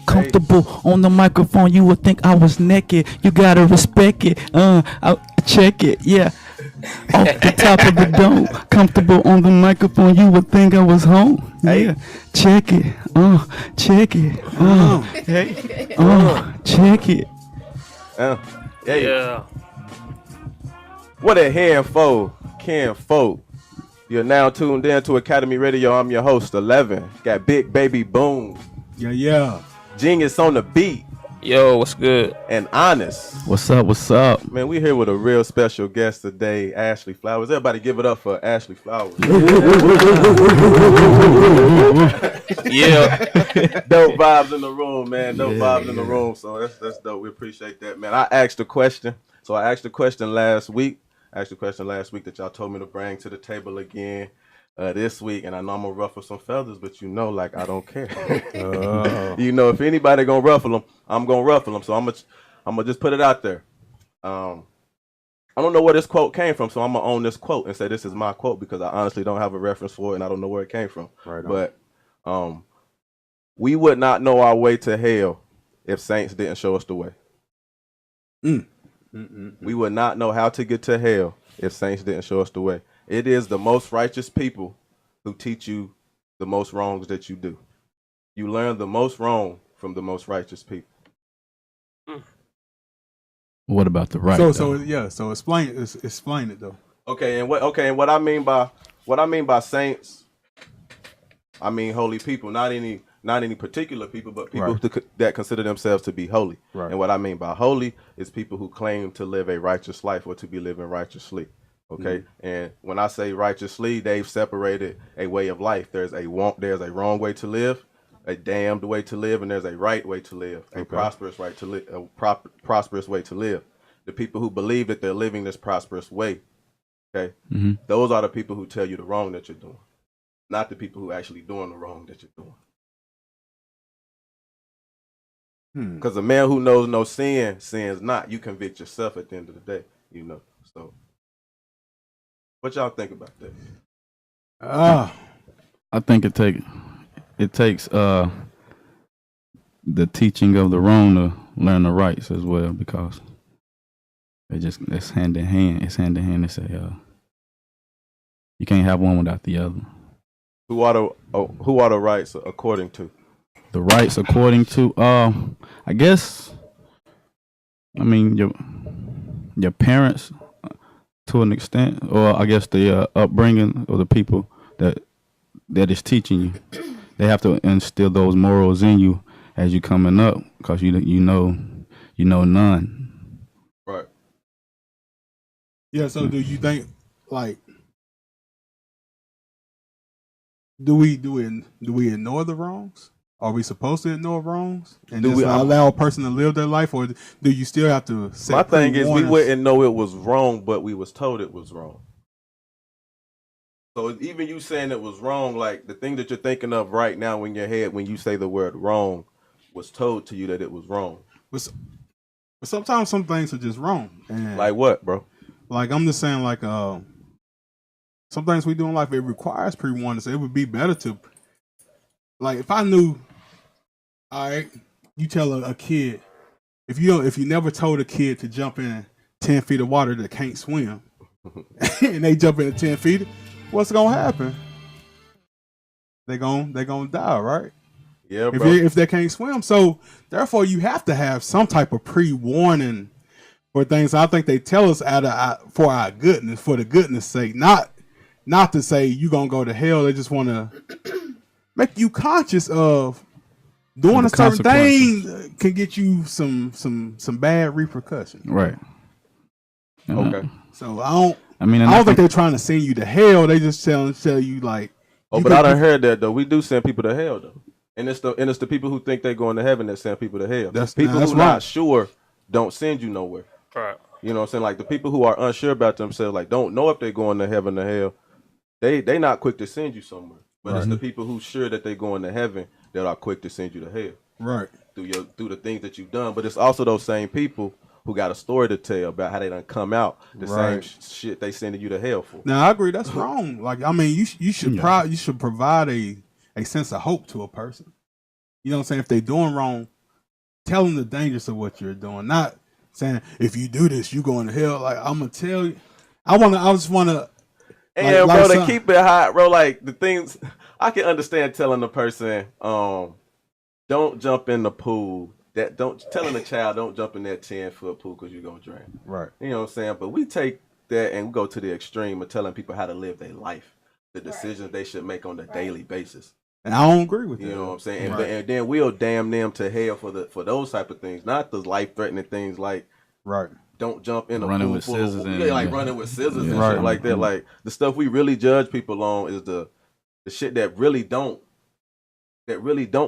Comfortable on the microphone, you would think I was naked. You gotta respect it. I check it, yeah. Off the top of the dome, comfortable on the microphone, you would think I was home. Yeah, check it. Check it. Hey. Check it. Yeah. What a handful, Ken Folk. You're now tuned in to Academy Radio. I'm your host, 11. Got Big Baby Boom. Yeah. Genius on the beat. Yo, what's good? And Honest. What's up? Man, we here with a real special guest today, Ashley Flowers. Everybody give it up for Ashley Flowers. Yeah. Dope vibes in the room, man. Dope vibes in the room. So that's dope. We appreciate that, man. I asked a question. So I asked a question last week. That y'all told me to bring to the table again this week. And I know I'm going to ruffle some feathers, but you know, like, I don't care. You know, if anybody going to ruffle them, I'm going to ruffle them. So I'm going to just put it out there. I don't know where this quote came from, so I'm going to own this quote and say this is my quote because I honestly don't have a reference for it and I don't know where it came from. Right on. But we would not know our way to hell if saints didn't show us the way. We would not know how to get to hell if saints didn't show us the way. It is the most righteous people who teach you the most wrongs that you do. You learn the most wrong from the most righteous people. What about the right? So explain it though. Okay, and what I mean by saints, I mean holy people, not any particular people, but people that consider themselves to be holy. Right. And what I mean by holy is people who claim to live a righteous life or to be living righteously. Okay, and when I say righteously, they've separated a way of life. There's a wrong way to live, a damned way to live, and there's a right way to live, a prosperous way to live, prosperous way to live. The people who believe that they're living this prosperous way, okay, those are the people who tell you the wrong that you're doing, not the people who actually doing the wrong that you're doing. Because a man who knows no sin sins not. You convict yourself at the end of the day, you know. So, what y'all think about that? I think it takes the teaching of the wrong to learn the rights as well, because it's hand in hand. It's hand in hand. They say you can't have one without the other. Who are the rights according to? The rights according to I guess, I mean your parents to an extent, or I guess the upbringing of the people that is teaching you. They have to instill those morals in you as you coming up, because you know none. Right. Yeah. So do you think, like, do we ignore the wrongs? Are we supposed to ignore wrongs and allow a person to live their life, or do you still have to set My thing is, we wouldn't know it was wrong, but we was told it was wrong. So even you saying it was wrong, like the thing that you're thinking of right now in your head when you say the word wrong was told to you that it was wrong. But sometimes some things are just wrong. And like what, bro? Like I'm just saying, like some things we do in life, it requires pre-warning. So it would be better to, like, if I knew, all right, you tell a kid, if you never told a kid to jump in 10 feet of water that can't swim, and they jump into 10 feet, what's gonna happen? They gonna die, right? Yeah, bro. If they can't swim. So therefore, you have to have some type of pre-warning for things. I think they tell us for our goodness, for the goodness sake, not to say you gonna go to hell. They just want to make you conscious of doing a certain thing can get you some bad repercussions. Right. Okay. So I don't think they're trying to send you to hell. They just tell you like. Oh, but I done heard that though. We do send people to hell though, and it's the people who think they're going to heaven that send people to hell. That's people who not sure don't send you nowhere. Right. You know what I'm saying? Like the people who are unsure about themselves, like don't know if they're going to heaven or hell, they not quick to send you somewhere. But it's the people who sure that they're going to heaven that are quick to send you to hell. Right. Through the things that you've done. But it's also those same people who got a story to tell about how they done come out the same shit they sending you to hell for. Now I agree, that's wrong. Like I mean, you should provide a sense of hope to a person. You know what I'm saying? If they doing wrong, tell them the dangers of what you're doing. Not saying if you do this, you going to hell. Like I'm gonna tell you, I just wanna. And bro, to keep it hot, bro. Like the things I can understand telling the person, don't jump in the pool. Telling a child don't jump in that 10-foot pool because you're gonna drown. Right. You know what I'm saying? But we take that and we go to the extreme of telling people how to live their life, the decisions they should make on a daily basis. And I don't agree with that. You know what I'm saying? And then we'll damn them to hell for those type of things, not the life threatening things like don't jump in a running pool with scissors running with scissors and shit like that. Like the stuff we really judge people on is the shit that really don't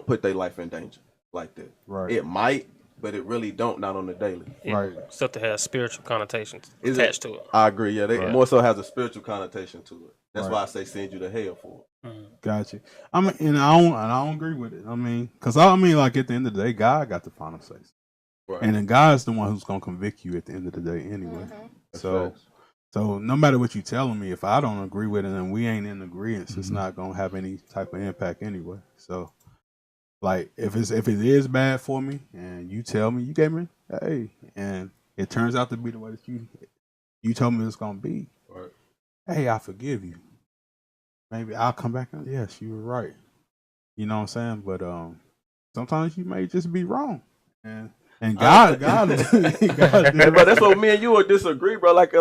put their life in danger like that. Right. It might, but it really don't, not on the daily. Stuff that has spiritual connotations attached to it. I agree. Yeah, they more so has a spiritual connotation to it. That's why I say send you to hell for it. Gotcha. I mean, and I don't agree with it. I mean, because like at the end of the day, God got the final say. Right. And then God's the one who's gonna convict you at the end of the day anyway. So no matter what you telling me, if I don't agree with it and we ain't in agreement, it's not gonna have any type of impact anyway. So, like, if it is bad for me, and you tell me, you gave me, hey, and it turns out to be the way that you told me it's gonna be. Right. Hey, I forgive you. Maybe I'll come back and yes, you were right. You know what I'm saying? But sometimes you may just be wrong. And God is but that's what me and you would disagree, bro. Like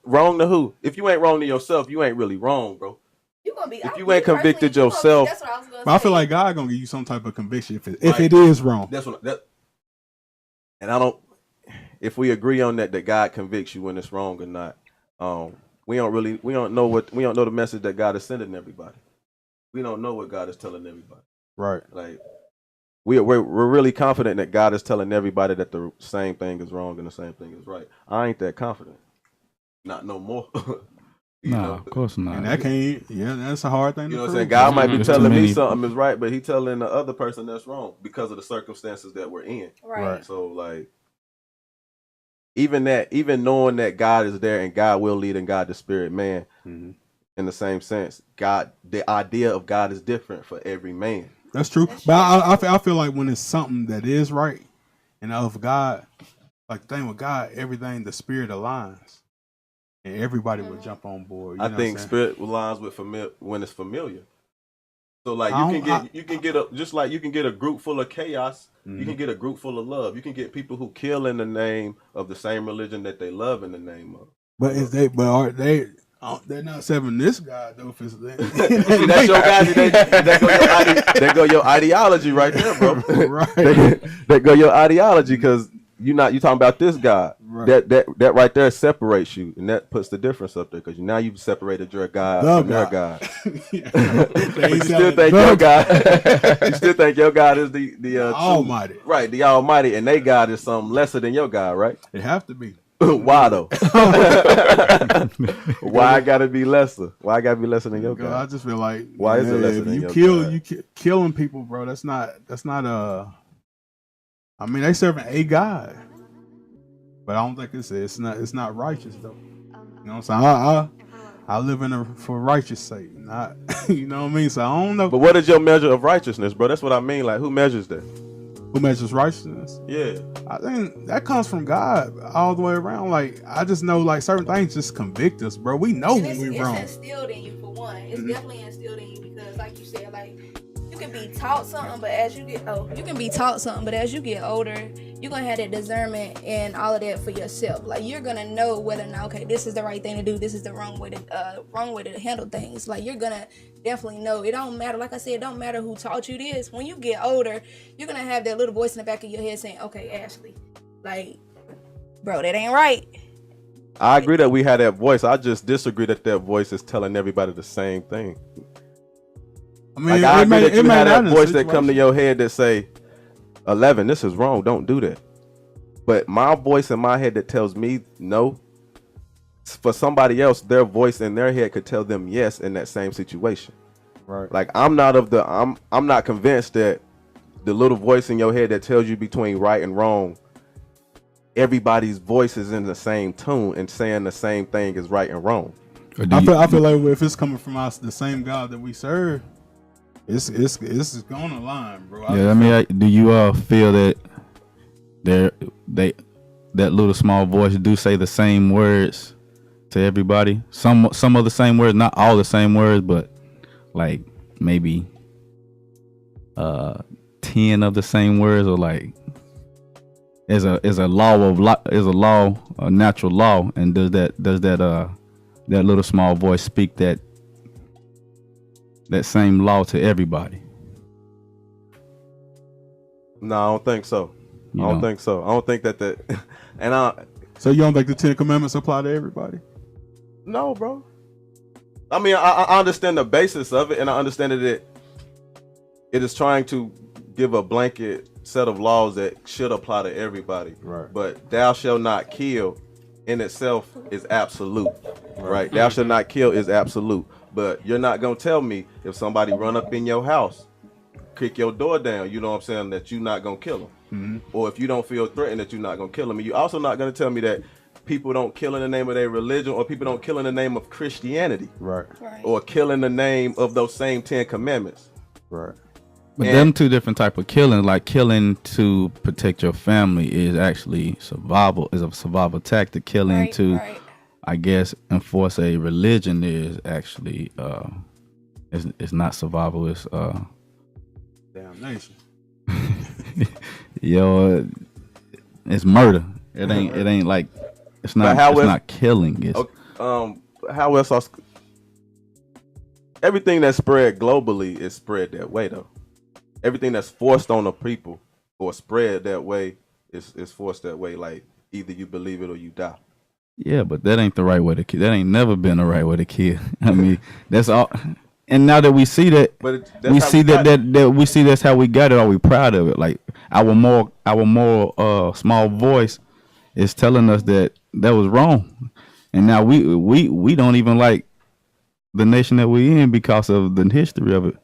wrong to who? If you ain't wrong to yourself, you ain't really wrong, bro. You gonna be if you ain't convicted yourself. That's what I was gonna say. I feel like God gonna give you some type of conviction if it is wrong. That's what and I don't. If we agree on that God convicts you when it's wrong or not, we don't know the message that God is sending everybody. We don't know what God is telling everybody. Right. Like we're really confident that God is telling everybody that the same thing is wrong and the same thing is right. I ain't that confident. Not no more. No, of course not. And that's a hard thing. You know what I'm saying? God might be telling me something is right, but he telling the other person that's wrong because of the circumstances that we're in. Right. So like even knowing that God is there and God will lead and God the spirit man, in the same sense, the idea of God is different for every man. That's true. But I feel like when it's something that is right and of God, like the thing with God, everything, the spirit aligns. And everybody would jump on board. I think spirit aligns with when it's familiar. So like you can get a group full of chaos. You can get a group full of love. You can get people who kill in the name of the same religion that they love in the name of. But are they? They're not serving this God though. If it's that's your God. That go your ideology right there, bro. Right. that go your ideology because you talking about this God. Right. That right there separates you, and that puts the difference up there because now you've separated your God from their God. But you still think your God. You still think your God is the Almighty, right? The Almighty, and they God is something lesser than your God, right? It have to be. Why though? Why I gotta be lesser? Why I gotta be lesser than your God? I just feel like why is it lesser than your God? You killing people, bro. That's not I mean, they serving a God, but I don't think it's not righteous though. You know what I'm saying? I live for righteous sake, not you know what I mean. So I don't know. But what is your measure of righteousness, bro? That's what I mean. Like, who measures that? Who measures righteousness? Yeah, I think that comes from God all the way around. Like, I just know like certain things just convict us, bro. We know when we're wrong. It's instilled in you for one. It's definitely instilled in you because, like you said, like. You can be taught something, but as you get older, you're gonna have that discernment and all of that for yourself. Like you're gonna know whether or not, okay, this is the right thing to do, this is the wrong way to handle things. Like you're gonna definitely know. It don't matter, like I said, it don't matter who taught you this. When you get older, you're gonna have that little voice in the back of your head saying, okay, Ashley, like, bro, that ain't right. I agree that we had that voice. I just disagree that voice is telling everybody the same thing. I mean, like, I agree that you have that voice that come to your head that say, 11, this is wrong, don't do that. but my voice in my head that tells me no, for somebody else, their voice in their head could tell them yes in that same situation. Right. Like I'm not convinced that the little voice in your head that tells you between right and wrong, everybody's voice is in the same tune and saying the same thing is right and wrong. I feel like if it's coming from us, the same God that we serve, it's going to line, bro. Yeah, I mean, do you feel that that little small voice do say the same words to everybody? Some of the same words, not all the same words, but like maybe 10 of the same words, or like is a natural law, and does that little small voice speak that same law to everybody? No, I don't think so. I don't think so. I don't think that So you don't think the 10 Commandments apply to everybody? No, bro. I mean, I understand the basis of it, and I understand that it is trying to give a blanket set of laws that should apply to everybody. Right. But thou shalt not kill in itself is absolute. Right? Thou shalt not kill is absolute. But you're not gonna tell me if somebody run up in your house, kick your door down, you know what I'm saying, that you're not gonna kill them. Mm-hmm. Or if you don't feel threatened that you're not gonna kill them. And you're also not gonna tell me that people don't kill in the name of their religion, or people don't kill in the name of Christianity. Right. Or kill in the name of those same 10 commandments. Right. But them two different type of killing, like killing to protect your family is actually survival, is a survival tactic. Killing to, I guess, enforce a religion is actually, it's not survival, it's damnation. Yo, it's murder. It ain't like, it's not, not killing. It's, how else? Everything that's spread globally is spread that way, though. Everything that's forced on the people or spread that way is forced that way. Like either you believe it or you die. Yeah, but that ain't the right way to kill. That ain't never been the right way to kill. I mean, that's all. And now that we see that, we see that we see that's how we got it. Are we proud of it? Like our more small voice is telling us that was wrong, and now we don't even like the nation that we in because of the history of it.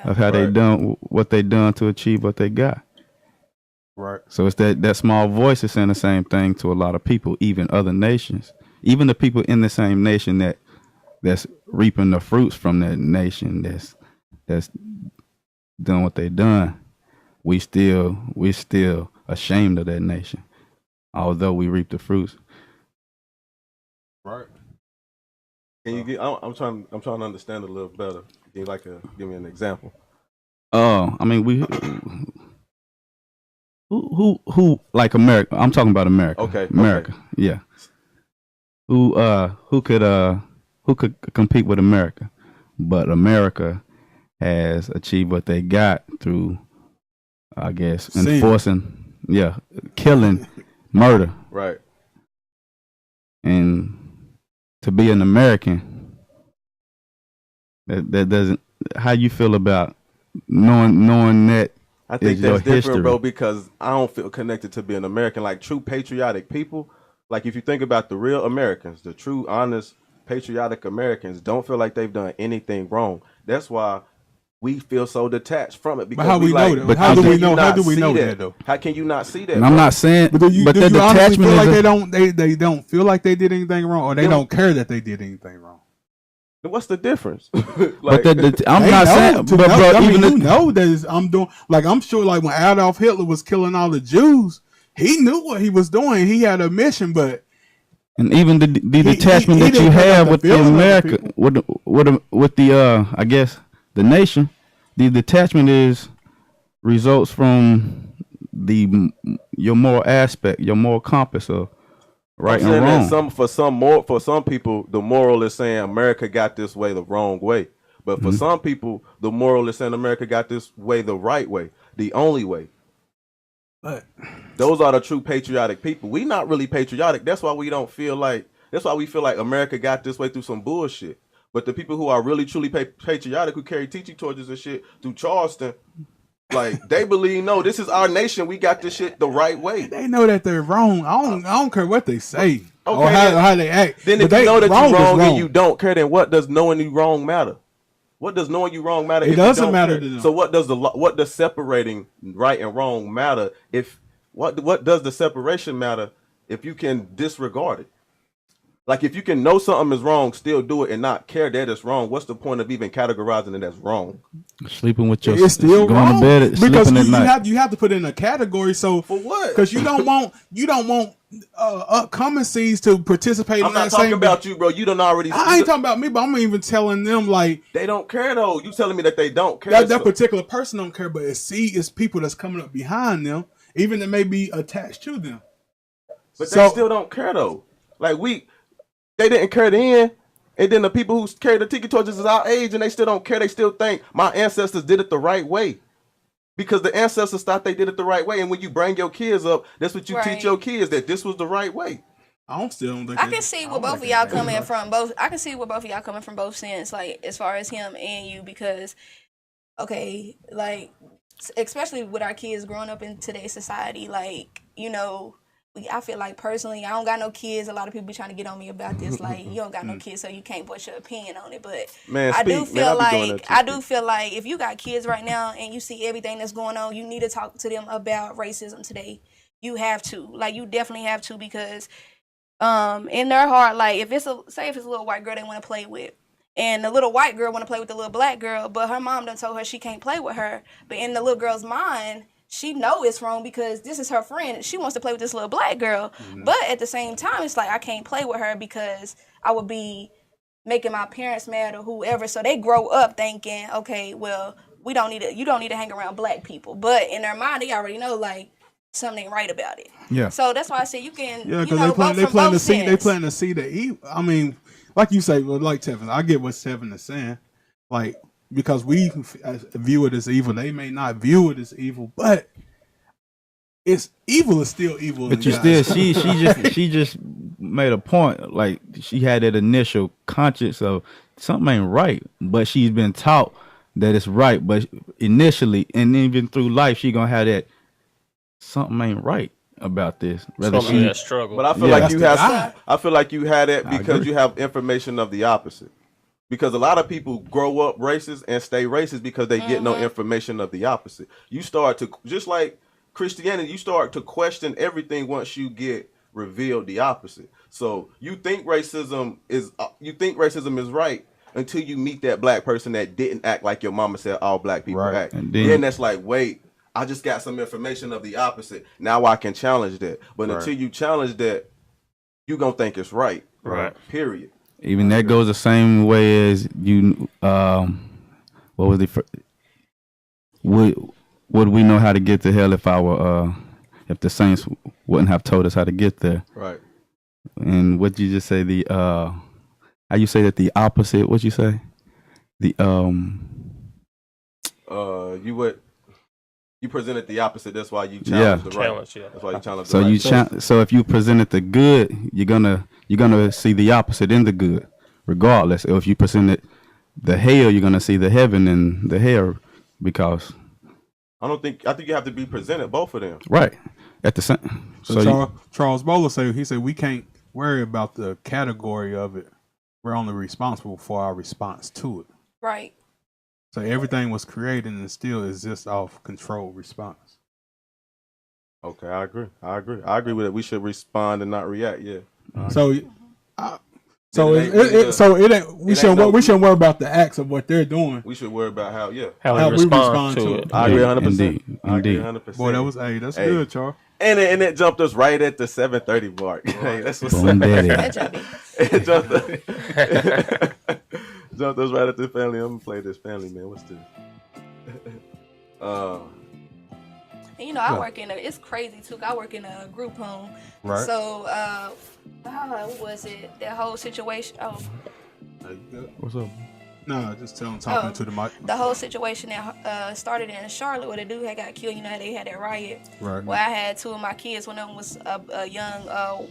Of how they done what they done to achieve what they got. Right. So it's that small voice is saying the same thing to a lot of people, even other nations, even the people in the same nation that's reaping the fruits from that nation, that's done what they done. We still ashamed of that nation, although we reap the fruits. Right. Can you get? I'm trying to understand a little better. Can you give me an example? I mean, who like America? I'm talking about America. Okay. America. Okay. Yeah. Who could compete with America? But America has achieved what they got through, I guess, enforcing, killing, murder. Right. And to be an American, that doesn't. How you feel about knowing that? I think that's different, history, bro, because I don't feel connected to being American. Like true patriotic people, like if you think about the real Americans, the true, honest, patriotic Americans don't feel like they've done anything wrong. That's why we feel so detached from it. Because but how we know that? How do we know? How do we know that though? How can you not see that? And I'm not saying, but the detachment feel like they don't feel like they did anything wrong, or they don't care that they did anything wrong. What's the difference? Like, I'm not saying, but bro, I mean, you know that I'm doing. Like I'm sure, like when Adolf Hitler was killing all the Jews, he knew what he was doing. He had a mission, but and even the detachment that you have with the America, with the I guess the nation, the detachment results from your moral aspect, your moral compass of right and wrong. For some people, the moral is saying America got this way the wrong way. But for some people, the moral is saying America got this way the right way, the only way. But those are the true patriotic people. We not really patriotic. That's why we don't feel like. That's why we feel like America got this way through some bullshit. But the people who are really truly patriotic, who carry teaching torches and shit through Charleston, Like they believe, no, this is our nation. We got this shit the right way. They know that they're wrong. I don't care what they say or Okay, how they act. Then if you know that you're wrong and you don't care, then what does knowing you wrong matter? What does knowing you wrong matter? It doesn't matter to them. So what does separating right and wrong matter? If what does the separation matter if you can disregard it? Like if you can know something is wrong, still do it and not care that it's wrong. What's the point of even categorizing it as wrong? Sleeping with your it's still going wrong to bed because sleeping at night. you have to put it in a category. So for what? Because you don't want upcoming seeds to participate. I'm not talking about you, bro. You don't already. I ain't talking about me, but I'm even telling them like they don't care though. You telling me that they don't care? That particular person don't care, but it's people that's coming up behind them, even that may be attached to them. But they still don't care though. Like they didn't care then, and then the people who carry the tiki torches is our age, and they still don't care. They still think my ancestors did it the right way, because the ancestors thought they did it the right way. And when you bring your kids up, that's what you teach your kids, that this was the right way. I can see where both of y'all coming from. I can see where both of y'all coming from both sides, like as far as him and you, because okay, like especially with our kids growing up in today's society, like I feel like personally, I don't got no kids. A lot of people be trying to get on me about this. Like, you don't got no kids, so you can't voice your opinion on it. But I do feel like if you got kids right now and you see everything that's going on, you need to talk to them about racism today. You have to. Like, you definitely have to, because in their heart, like if it's a little white girl they want to play with, and the little white girl want to play with the little black girl, but her mom done told her she can't play with her. But in the little girl's mind, she know it's wrong because this is her friend. She wants to play with this little black girl. Mm-hmm. But at the same time, it's like I can't play with her because I would be making my parents mad or whoever. So they grow up thinking, okay, well, you don't need to hang around black people. But in their mind, they already know like something ain't right about it. Yeah. So that's why I say you can. Yeah, because they plan to see the evil. I mean, like you say, well, like Tevin, I get what Tevin is saying. Like, because we view it as evil, they may not view it as evil, but it's evil is still evil. But she just made a point. Like she had that initial conscience of something ain't right, but she's been taught that it's right. But initially, and even through life, she gonna have that something ain't right about this. That struggle. But I feel like you have. I feel like you had it because you have information of the opposite. Because a lot of people grow up racist and stay racist because they get no information of the opposite. You start to, just like Christianity, you start to question everything once you get revealed the opposite. So you think racism is right until you meet that black person that didn't act like your mama said all black people act. And then that's like, wait, I just got some information of the opposite. Now I can challenge that. But until you challenge that, you gonna think it's right. Right. Period. Even that goes the same way as you. What was the? Would we know how to get to hell if if the saints wouldn't have told us how to get there? Right. And what you just say how you say that the opposite? What you say? You presented the opposite. That's why you challenged the right. That's why you challenged the right. So if you presented the good, you're gonna see the opposite in the good, regardless. Or if you presented the hell, you're gonna see the heaven and the hell, because I think you have to be presented both of them. Right. At the same. So Charles Bowler said we can't worry about the category of it. We're only responsible for our response to it. Right. So everything was created and still exists off controlled response. Okay, I agree. I agree with it. We should respond and not react. Yeah. We shouldn't worry about the acts of what they're doing. We should worry about how we respond to it. I agree 100%. Indeed. 100%. Boy, that's good, Charles. And it jumped us right at the 7:30 mark. Hey, that's what's up. It jumped us right at the family. I'm gonna play this family, man. What's this? And, I work it's crazy too. I work in a group home. Right. So, what was it? That whole situation. Oh. What's up? No, just talking to the mic. The whole situation that started in Charlotte where the dude had got killed. They had that riot. Right. Where I had two of my kids. One of them was a young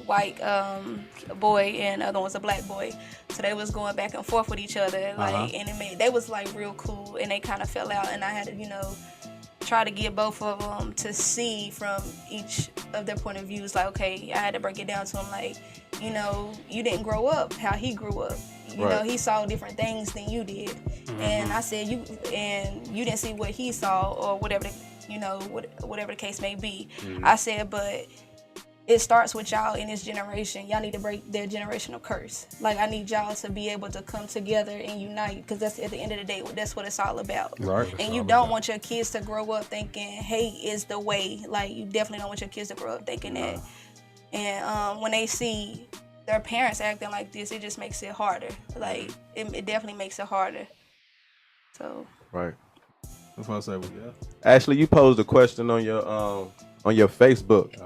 white boy, and the other one was a black boy. So they was going back and forth with each other, and they was like real cool, and they kind of fell out, and I had to, try to get both of them to see from each of their point of views. Like, okay, I had to break it down to him, like, you know, you didn't grow up how he grew up. You know, he saw different things than you did. And I said, you didn't see what he saw, or whatever, whatever the case may be. I said, but it starts with y'all in this generation. Y'all need to break their generational curse. Like, I need y'all to be able to come together and unite, because that's, at the end of the day, that's what it's all about. Right. And you don't want your kids to grow up thinking hate is the way. Like, you definitely don't want your kids to grow up thinking that. And when they see their parents acting like this, it just makes it harder. Like, it definitely makes it harder. So. Right. That's what I said. Yeah. Ashley, you posed a question on your Facebook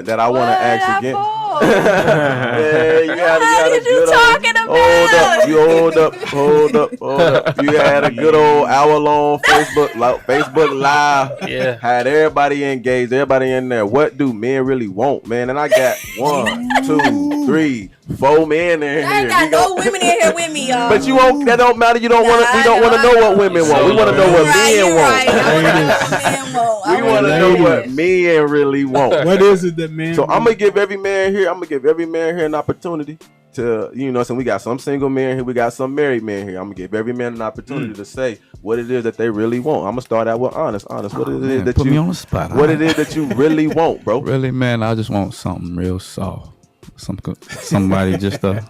that I want to ask again. What did you talking about? Hold up. You had a good old hour-long Facebook Live. Yeah. Had everybody engaged, everybody in there. What do men really want, man? And I got 1, 2, 3, 4 men in here. I ain't got no women in here with me, y'all. But you won't. That don't matter. You don't want to. We don't want to know what women want. We want to know what men want. We want to know what men really want. What is it that men? So I'm gonna give every man here. An opportunity to, so we got some single men here. We got some married men here. I'm gonna give every man an opportunity to say what it is that they really want. I'm gonna start out with honest. What it is that put you me on the spot. What it is that you really want, bro? Really, man, I just want something real soft. Somebody just to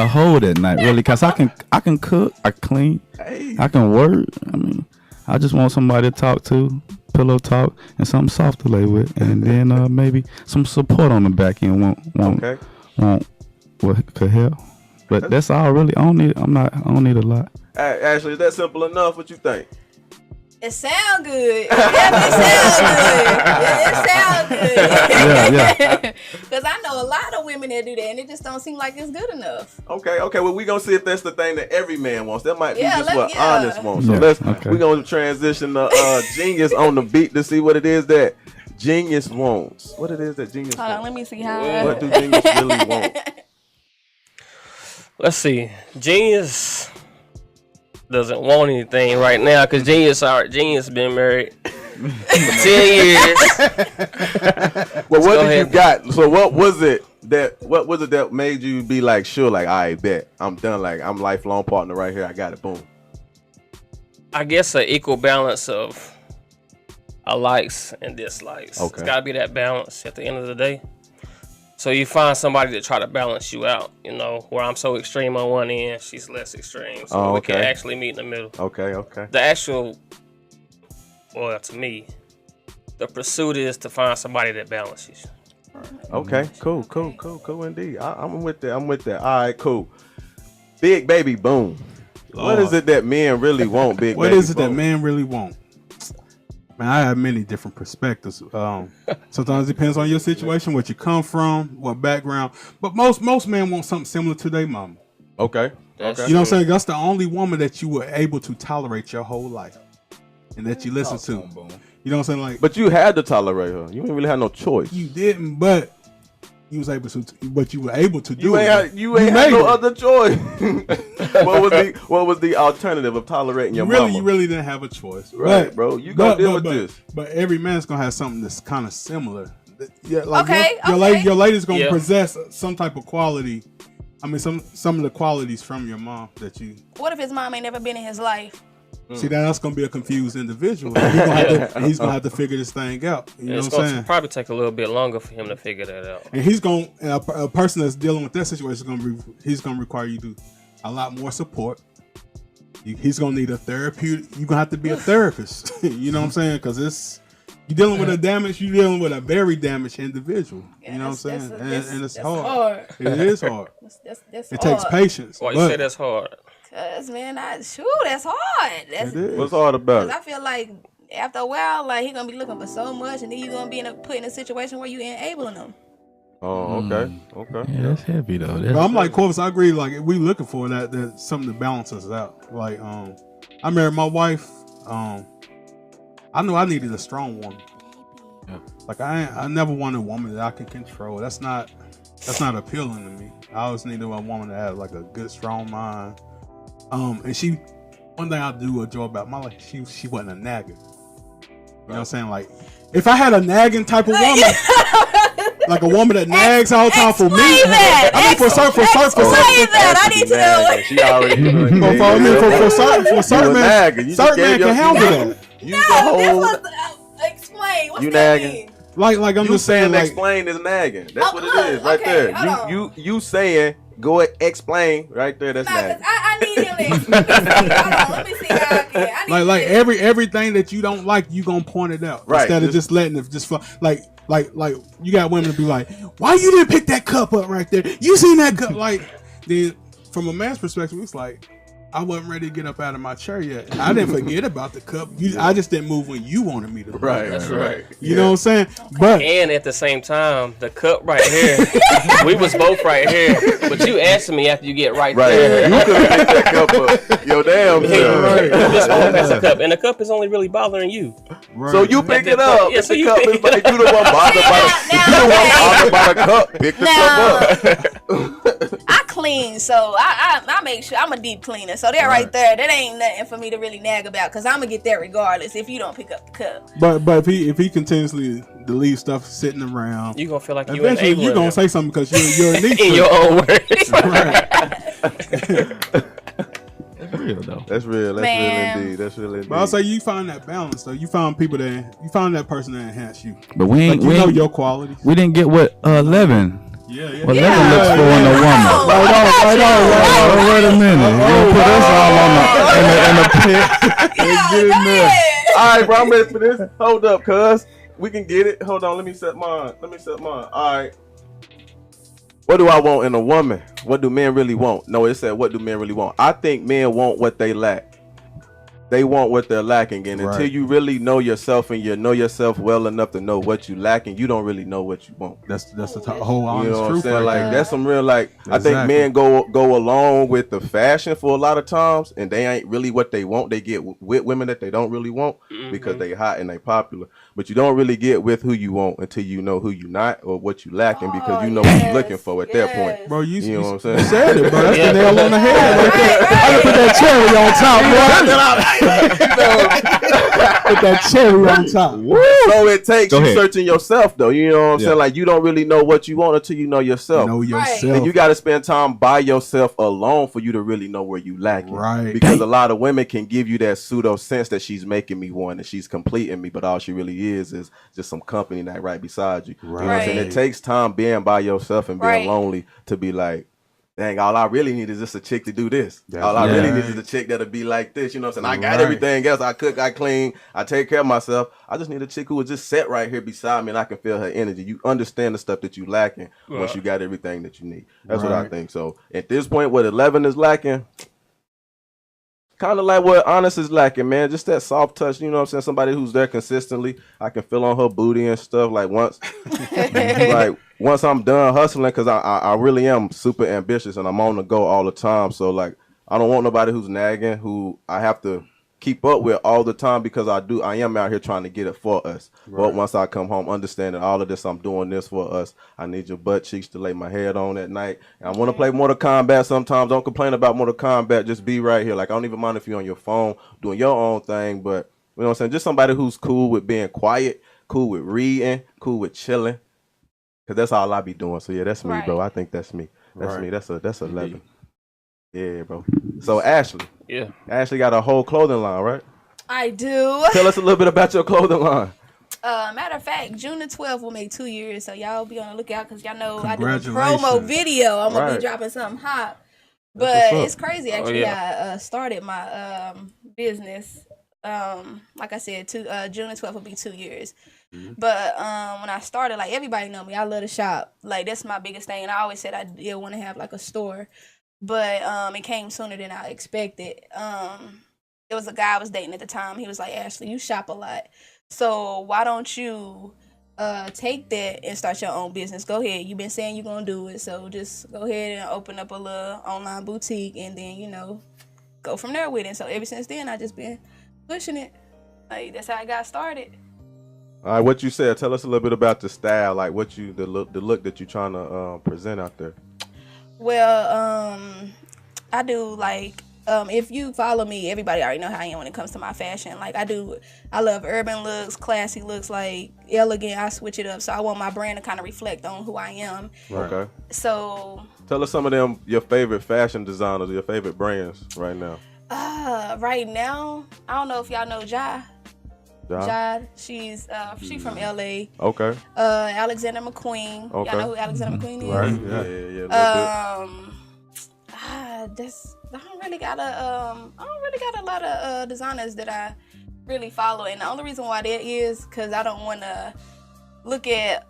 hold at night, really, cause I can cook, I clean, I can work. I mean, I just want somebody to talk to, pillow talk, and something soft to lay with, and then maybe some support on the back end. Want what could help, but that's all really. I don't need a lot. Ashley, is that simple enough? What you think? It sound good. It sound good. Yeah. Because I know a lot of women that do that, and it just don't seem like it's good enough. Okay. Well, we gonna see if that's the thing that every man wants. That might be just what honest wants. So we gonna transition to Genius on the beat to see what it is that Genius wants. What it is that Genius wants. Hold on, let me see how. What do Genius really want? Let's see. Genius doesn't want anything right now because Genius been married for 10 years. Well, what did you got? So what was it that made you be like, sure, like, I bet I'm done, like I'm lifelong partner right here, I got it, boom. I guess an equal balance of likes and dislikes. Okay. It's gotta be that balance at the end of the day. So you find somebody to try to balance you out, where I'm so extreme on one end, she's less extreme. So we can actually meet in the middle. Okay. To me, the pursuit is to find somebody that balances you. Okay, cool indeed. I'm with that. All right, cool. Big baby boom. What is it that men really want, Big What baby is it boom? that men really want? Man, I have many different perspectives. Sometimes it depends on your situation, what you come from, what background. But most men want something similar to their mama. Okay. You know what I'm saying? That's the only woman that you were able to tolerate your whole life, and that you listen to. You know what I'm saying? Like, but you had to tolerate her. You didn't really have no choice. You didn't, but you was able to. But you were able to do it. You ain't had no other choice. What was the alternative of tolerating your mama? You really didn't have a choice, right, bro? You gonna deal with this. But every man's gonna have something that's kind of similar. Yeah, your lady's gonna possess some type of quality. I mean, some of the qualities from your mom that you. What if his mom ain't never been in his life? See, that's gonna be a confused individual. He's gonna have to figure this thing out. You know what I'm saying? Probably take a little bit longer for him to figure that out. And a person that's dealing with that situation he's gonna require you to do a lot more support. He's gonna need a therapeutic. You're gonna have to be a therapist. You know what I'm saying? Because you're dealing with you're dealing with a very damaged individual. You know what I'm saying? And it's hard. It is hard. It takes patience. Why you say that's hard? Cause man, that's hard. What's hard about it? I feel like after a while, like he gonna be looking for so much, and then you're gonna be put in a situation where you enabling him. Oh, okay. Yeah, that's heavy though. But I'm like Corvus. I agree. Like we looking for that something to balance us out. Like I married my wife. I knew I needed a strong woman. Yeah. Like I never wanted a woman that I could control. That's not appealing to me. I always needed a woman that had like a good, strong mind. And one thing I do enjoy about my life, she wasn't a nagger. what I'm saying? Like, if I had a nagging type of woman, like a woman that nags all the time for me. That. I mean, for certain, I need to know. She already for certain man can handle that. Explain. What's you that nagging? mean? Like I'm You just saying, like, explain is nagging. That's what it look, is, right okay, there. You saying go explain right there. That's nagging. I need him to explain. Hold on, let me see how I can. I need like everything that you don't like, you gonna point it out, right? Instead of just letting it just flow. Like you got women to be like, why you didn't pick that cup up right there? You seen that cup? Like, then from a man's perspective, it's like, I wasn't ready to get up out of my chair yet. I didn't forget about the cup. I just didn't move when you wanted me to. Right, that's right. You know what I'm saying? But and at the same time, the cup right here, we was both right here, but you asked me after you get right there. You could have picked that cup up. Yo, damn. You just want to the cup, and the cup is only really bothering you. right. So you pick it up. Yeah, If so the you cup pick is like you the one bothered by the cup. Pick the cup up. I clean, so I make sure I'm a deep cleaner. So that right there, that ain't nothing for me to really nag about, because I'm gonna get that regardless if you don't pick up the cup. But if he continuously leave stuff sitting around, You gonna feel like you eventually you're gonna say something because you're a niece. in your own words. That's real though. That's real. That's Man. real indeed. That's real indeed. But I'll say you find that balance though. You find that person that enhance you. But we ain't. Like, you we know ain't, your qualities. We didn't get what 11. Yeah. What 11 looks for in a woman. Wait a minute. You gonna put us all in the pit. Go ahead. All right, bro, I'm ready for this. Hold up, cuz. We can get it. Hold on, let me set mine. All right. What do I want in a woman? What do men really want? No, it said, what do men really want? I think men want what they lack. They want what they're lacking. And until you really know yourself and you know yourself well enough to know what you lacking, you don't really know what you want. That's the whole honest You know what I'm truth. saying? Right Like, there. that's some real, like, I think Exactly. men go along with the fashion for a lot of times, and they ain't really what they want. They get with women that they don't really want because they hot and they popular. But you don't really get with who you want until you know who you not or what you lacking, because you know what you're looking for at that point. Bro, You know what I'm saying? You said it, bro. That's the nail on the head right there. I can put that cherry on top, bro. Put that cherry on top. So it takes Go you ahead. searching yourself, though. You know what I'm saying? Like, you don't really know what you want until you know yourself. Know yourself. And you got to spend time by yourself alone for you to really know where you lacking. Right. Because a lot of women can give you that pseudo sense that she's making me one and she's completing me, but all she really is just some company that right beside you. You know what I'm saying? It takes time being by yourself and being lonely to be like, dang, all I really need is just a chick to do this. All I really need is a chick that'll be like this. You know what I'm saying? I got everything else. I cook, I clean, I take care of myself. I just need a chick who will just sit right here beside me and I can feel her energy. You understand the stuff that you lacking once you got everything that you need. That's what I think. So at this point, what 11 is lacking, kind of like what Honest is lacking, man. Just that soft touch, you know what I'm saying? Somebody who's there consistently. I can feel on her booty and stuff. Like once I'm done hustling, because I really am super ambitious and I'm on the go all the time. So like, I don't want nobody who's nagging, who I have to keep up with all the time, because I am out here trying to get it for us. But once I come home, understanding all of this, I'm doing this for us. I need your butt cheeks to lay my head on at night. And I want to play Mortal Kombat sometimes. Don't complain about Mortal Kombat. Just be right here. Like, I don't even mind if you're on your phone doing your own thing. But, you know what I'm saying? Just somebody who's cool with being quiet, cool with reading, cool with chilling. Because that's all I be doing. So, yeah, that's me, bro. I think that's me. That's me. That's 11. Yeah, bro. So, Ashley. Yeah. Ashley got a whole clothing line, right? I do. Tell us a little bit about your clothing line. Matter of fact, June the 12th will make 2 years, so y'all be on the lookout, because y'all know I do a promo video. I'm gonna be dropping something hot. But it's crazy, actually. I started my business. Like I said, June the 12th will be 2 years. But when I started, like, everybody know me. I love to shop. Like, that's my biggest thing. And I always said I did want to have like a store. But it came sooner than I expected. There was a guy I was dating at the time. He was like, Ashley, you shop a lot. So why don't you take that and start your own business? Go ahead. You've been saying you're going to do it. So just go ahead and open up a little online boutique and then, you know, go from there with it. So ever since then, I just been pushing it. Like, that's how I got started. All right, what you said. Tell us a little bit about the style, like the look that you're trying to present out there. Well, I do like if you follow me, everybody already know how I am when it comes to my fashion. Like I love urban looks, classy looks, like elegant. I switch it up, so I want my brand to kind of reflect on who I am. Right. Okay. So tell us some of them your favorite fashion designers, your favorite brands right now. Right now, I don't know if y'all know Jai. Jai, she's from LA. Okay. Alexander McQueen. Okay. Y'all know who Alexander McQueen is? Right. I don't really got a lot of designers that I really follow, and the only reason why that is because I don't want to look at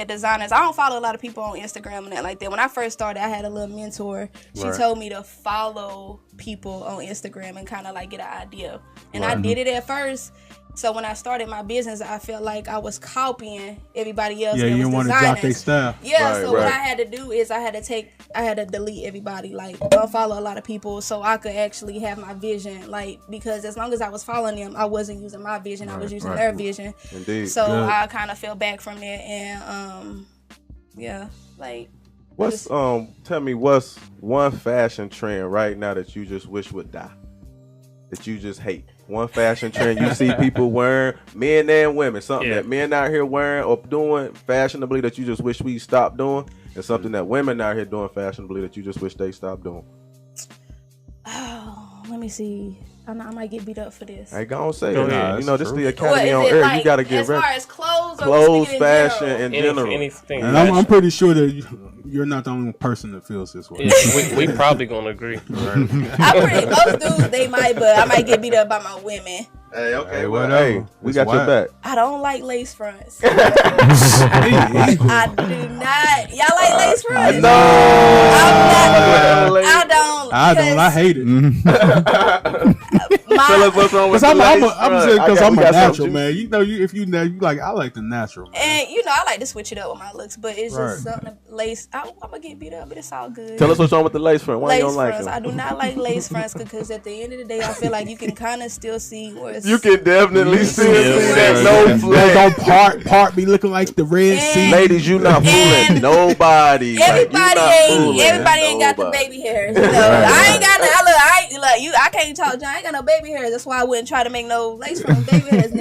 designers. I don't follow a lot of people on Instagram and that like that. When I first started, I had a little mentor. She told me to follow people on Instagram and kind of like get an idea. And I did it at first. So when I started my business, I felt like I was copying everybody else. Yeah, you didn't want to drop their style. Yeah, what I had to do is I had to delete everybody, like unfollow a lot of people so I could actually have my vision. Like, because as long as I was following them, I wasn't using my vision. I was using their vision. Indeed. So I kind of fell back from there, and tell me what's one fashion trend right now that you just wish would die, that you just hate? One fashion trend you see people wearing, men and women, something that men out here wearing or doing fashionably that you just wish we stopped doing, and something that women out here doing fashionably that you just wish they stopped doing. Oh, let me see. I might get beat up for this. I ain't gonna say it. You know, this is the Academy on Air. You gotta get ready. As far as clothes fashion in general. Anything. And I'm pretty sure that you're not the only person that feels this way. Yeah, we probably gonna agree. Most dudes they might, but I might get beat up by my women. Hey, okay, whatever. We got your back. I don't like lace fronts. I do not. Y'all like lace fronts? No. I don't. I hate it. Tell us what's wrong with I'm a natural man. You know, you like, I like the natural. Man. And you know, I like to switch it up with my looks, but it's just something lace. I'm gonna get beat up, but it's all good. Tell us what's wrong with the lace front. Why you don't like them? I do not like lace fronts because at the end of the day, I feel like you can kind of still see where you can definitely see that no flag. Don't part be looking like the Red Sea. Ladies, you not fooling nobody. Everybody ain't got the baby hairs. You know, I ain't got I can't talk. I ain't got no baby hairs. That's why I wouldn't try to make no lace fronts, baby hairs.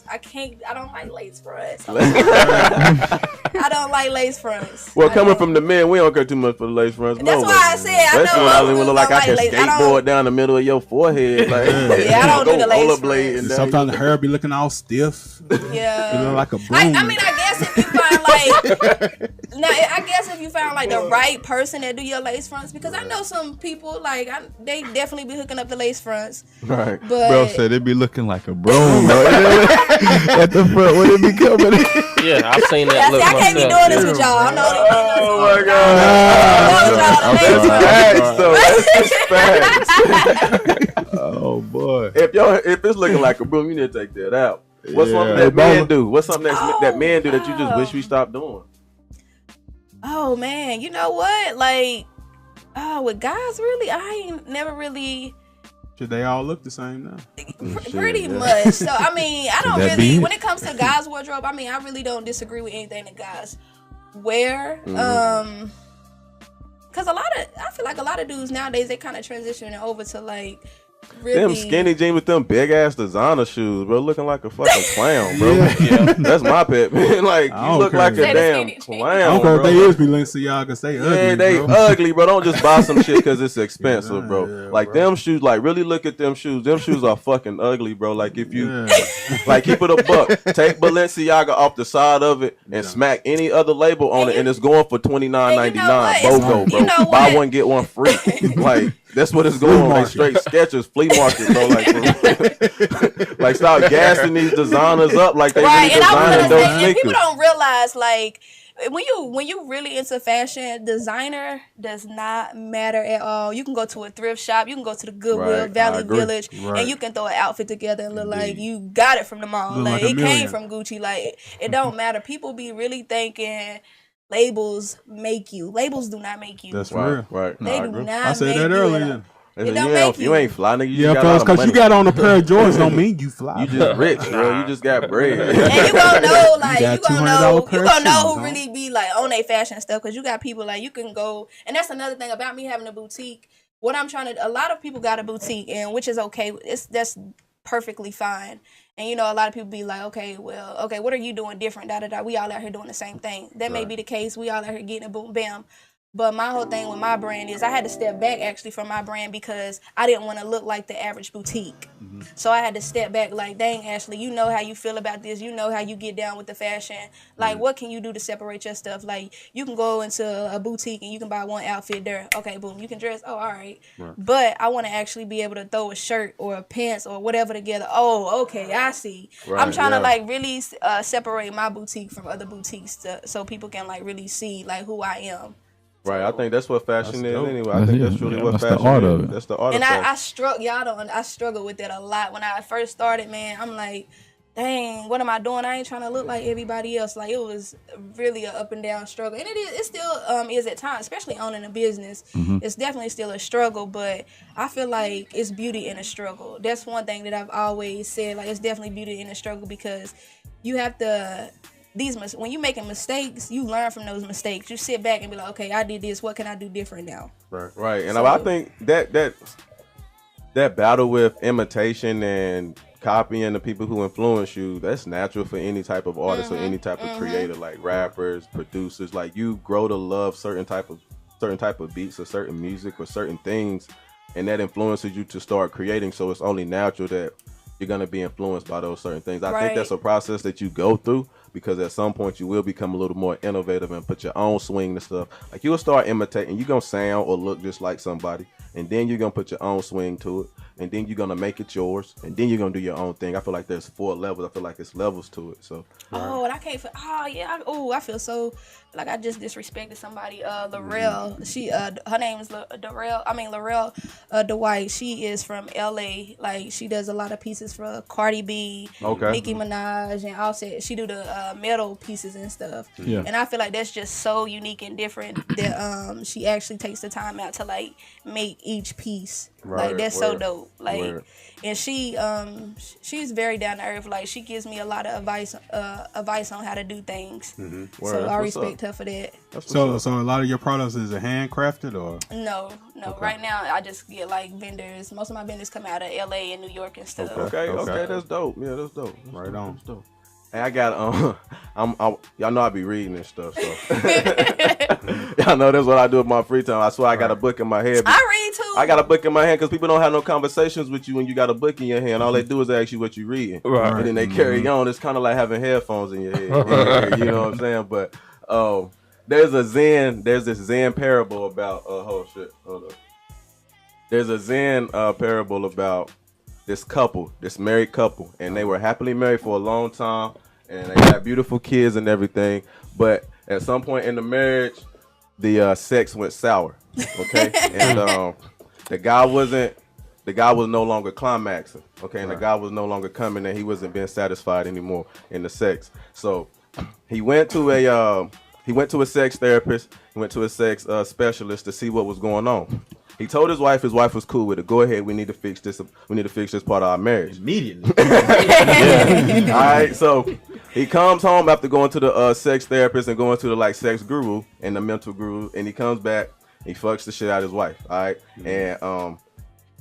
I can't. I don't like lace fronts. I don't like lace fronts. Well, coming from the men, we don't care too much for the lace fronts. That's why I said I know. I don't look like I can skateboard down the middle of your forehead. Like, I don't do the lace fronts. Sometimes the hair be looking all stiff. Yeah, you look like a broom. I mean, I guess if you find like the right person that do your lace fronts, because I know some people like they definitely be hooking up the lace fronts. Right. But bro said it be looking like a broom, bro. At the front when it be coming. Yeah, I've seen that look myself. I can't be doing this with y'all. I know. Oh my God. That's facts. Oh boy. If it's looking like a broom, you need to take that out. What's something that men do? What's something that men do that you just wish we stopped doing? Oh man, you know what? Like, with guys, really, I ain't never really. Should they all look the same now? Pretty much. So I mean, I don't really. When it comes to guys' wardrobe, I mean, I really don't disagree with anything that guys wear. Because I feel like a lot of dudes nowadays they kind of transitioning over to like. Really? Them skinny jeans with them big ass designer shoes, bro, looking like a fucking clown, bro. Yeah. That's my pet, man. Like you look like a damn clown. I don't care if they is Balenciagas, they ugly. Yeah, they ugly, bro. Don't just buy some shit because it's expensive, bro. Like them shoes, like really look at them shoes. Them shoes are fucking ugly, bro. Like if you like keep it a buck, take Balenciaga off the side of it and smack any other label on it, and it's going for $29.99. BOGO, bro. Buy one get one free. Like. That's what it's going on. Like straight Skechers, flea market, bro. Like stop gassing these designers up like they really designing those sneakers. People don't realize like when you really into fashion, designer does not matter at all. You can go to a thrift shop, you can go to the Goodwill, Valley Village, and you can throw an outfit together and look like you got it from the mall. Like it came from Gucci. Like it don't matter. People be really thinking labels make you. Labels do not make you. That's real. Right. They do not. I said that earlier. It don't make you ain't fly, nigga. Yeah, because you got on a pair of Jordans don't mean you fly. You just rich, bro. You just got bread. And you gonna know, like you gonna know who really be like on their fashion stuff. Because you got people like you can go, and that's another thing about me having a boutique. what I'm trying to, a lot of people got a boutique, and which is okay. That's perfectly fine. And you know, a lot of people be like, okay, well, okay, what are you doing different? Da da da. We all out here doing the same thing. That may be the case. We all out here getting a boom bam. But my whole thing with my brand is I had to step back actually from my brand because I didn't want to look like the average boutique. Mm-hmm. So I had to step back like, dang, Ashley, you know how you feel about this. You know how you get down with the fashion. Like, what can you do to separate your stuff? Like, you can go into a boutique and you can buy one outfit there. Okay, boom, you can dress. Oh, all right. But I want to actually be able to throw a shirt or a pants or whatever together. Oh, okay, I see. I'm trying to like really separate my boutique from other boutiques so people can like really see like who I am. Right, I think that's what fashion is anyway. I think that's truly what fashion the art is. of it. That's the art and of fashion. I struggle with that a lot. When I first started, man, I'm like, dang, what am I doing? I ain't trying to look like everybody else. Like, it was really an up and down struggle. And it still is at times, especially owning a business. Mm-hmm. It's definitely still a struggle, but I feel like it's beauty in a struggle. That's one thing that I've always said. Like, it's definitely beauty in a struggle because you have to... when you're making mistakes, you learn from those mistakes. You sit back and be like, okay, I did this. What can I do different now? Right. And so, I think that battle with imitation and copying the people who influence you, that's natural for any type of artist or any type of creator, like rappers, producers. Like, you grow to love certain type of beats or certain music or certain things, and that influences you to start creating. So it's only natural that you're going to be influenced by those certain things. I think that's a process that you go through, because at some point you will become a little more innovative and put your own swing and stuff. Like, you'll start imitating. You're going to sound or look just like somebody, and then you're going to put your own swing to it, and then you're going to make it yours, and then you're going to do your own thing. I feel like there's 4 levels. I feel like it's levels to it. So. Oh, and I can't feel, I feel so like I just disrespected somebody. Laurel, she, her name is Laurel Dwight. She is from LA. Like, she does a lot of pieces for Cardi B, Nicki Minaj, and Offset. She do the metal pieces and stuff. Yeah. And I feel like that's just so unique and different that she actually takes the time out to like make each piece. Like, that's so dope. Like, and she's very down to earth. Like, she gives me a lot of advice on how to do things. Mm-hmm. So I respect her for that. So a lot of your products is handcrafted or? No. Okay. Right now I just get like vendors. Most of my vendors come out of LA and New York and stuff. Okay, that's dope. Yeah, that's dope. Right on. That's dope. Hey, I got y'all know I be reading and stuff, so y'all know that's what I do with my free time. I swear I got a book in my head. I read too. I got a book in my hand because people don't have no conversations with you when you got a book in your hand. All they do is ask you what you reading, and then they carry on. It's kind of like having headphones in your head. You know what I'm saying? But there's this Zen parable about hold up. There's a Zen parable about this married couple, and they were happily married for a long time, and they had beautiful kids and everything. But at some point in the marriage, the sex went sour. Okay, and the guy was no longer climaxing. Okay, and the guy was no longer coming, and he wasn't being satisfied anymore in the sex. So he went to a sex therapist. He went to a sex specialist to see what was going on. He told his wife was cool with it. Go ahead, we need to fix this. We need to fix this part of our marriage immediately. Yeah. All right, so he comes home after going to the sex therapist and going to the like sex guru and the mental guru, and he comes back. He fucks the shit out of his wife. All right, and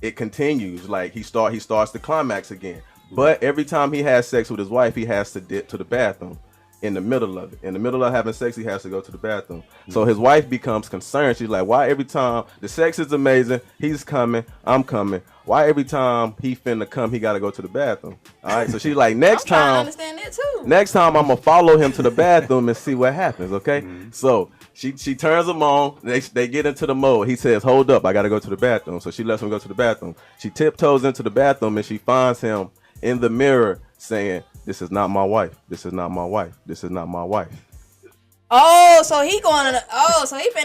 it continues. Like, he starts to climax again. But every time he has sex with his wife, he has to dip to the bathroom. In the middle of it, in the middle of having sex, he has to go to the bathroom. So his wife becomes concerned. She's like, why every time the sex is amazing, he's coming, I'm coming, why every time he finna come, he gotta go to the bathroom? All right, so she's like, next time I'm gonna follow him to the bathroom and see what happens. Okay, so she turns him on. They get into the mode. He says, hold up, I gotta go to the bathroom. So she lets him go to the bathroom. She tiptoes into the bathroom and she finds him in the mirror saying, this is not my wife. This is not my wife. This is not my wife. Oh, so he finna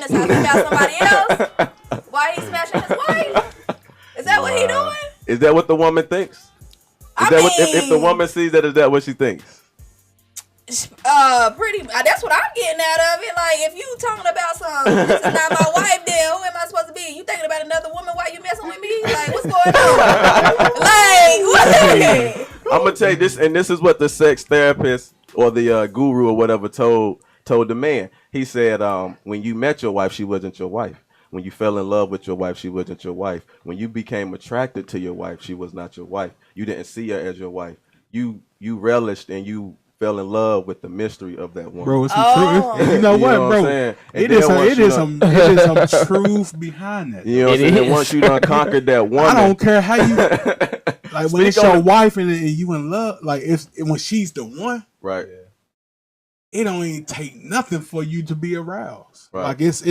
talk about somebody else? Why he smashing his wife? Is that what he doing? Is that what the woman thinks? If the woman sees that, is that what she thinks? That's what I'm getting out of it. Like, if you talking about this is not my wife, then who am I supposed to be? You thinking about another woman while you messing with me? Like, what's going on? Like, what? I'm gonna tell you this, and this is what the sex therapist or the guru or whatever told the man. He said, when you met your wife, she wasn't your wife. When you fell in love with your wife, she wasn't your wife. When you became attracted to your wife, she was not your wife. You didn't see her as your wife. You relished and you fell in love with the mystery of that woman. Bro, it's some truth. You know what, bro? It is some truth behind that. You know what I'm saying? And once you done conquered that woman, I don't care how you like when it's your wife and you in love. Like when she's the one, right? It don't even take nothing for you to be aroused. Right. Like it's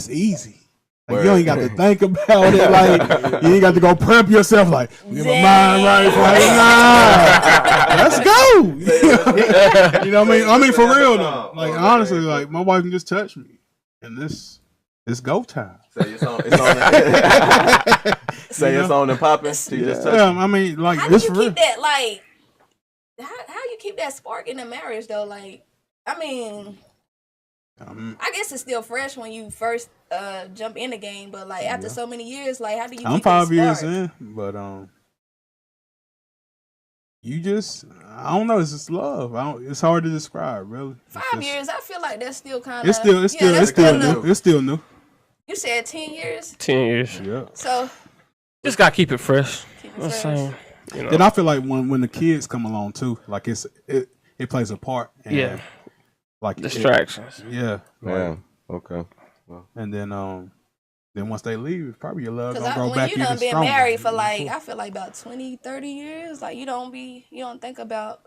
easy. Like, you ain't got to think about it. Like you ain't got to go prep yourself. Like get my mind right. Nah, let's go. You know what I mean? I mean for real though. Like honestly, like my wife can just touch me, and it's go time. Say it's on. Say it's on and popping. She just touch I mean, like how do you keep that like? How you keep that spark in the marriage though? Like, I mean, I guess it's still fresh when you first jump in the game, but like after so many years, like how do you? I'm 5 years in, but you just I don't know. It's just love. It's hard to describe, really. 5 years, I feel like that's still kind of. It's still new. It's still new. You said 10 years. 10 years. Yeah. So just gotta keep it fresh. Keep it fresh. You know. Then I feel like when the kids come along too, like it plays a part. And yeah. Like distractions. Yeah. Yeah. Okay. Well. And then once they leave, it's probably your love gonna grow when back you even done been stronger. married for like I feel like about 20, 30 years, like you don't think about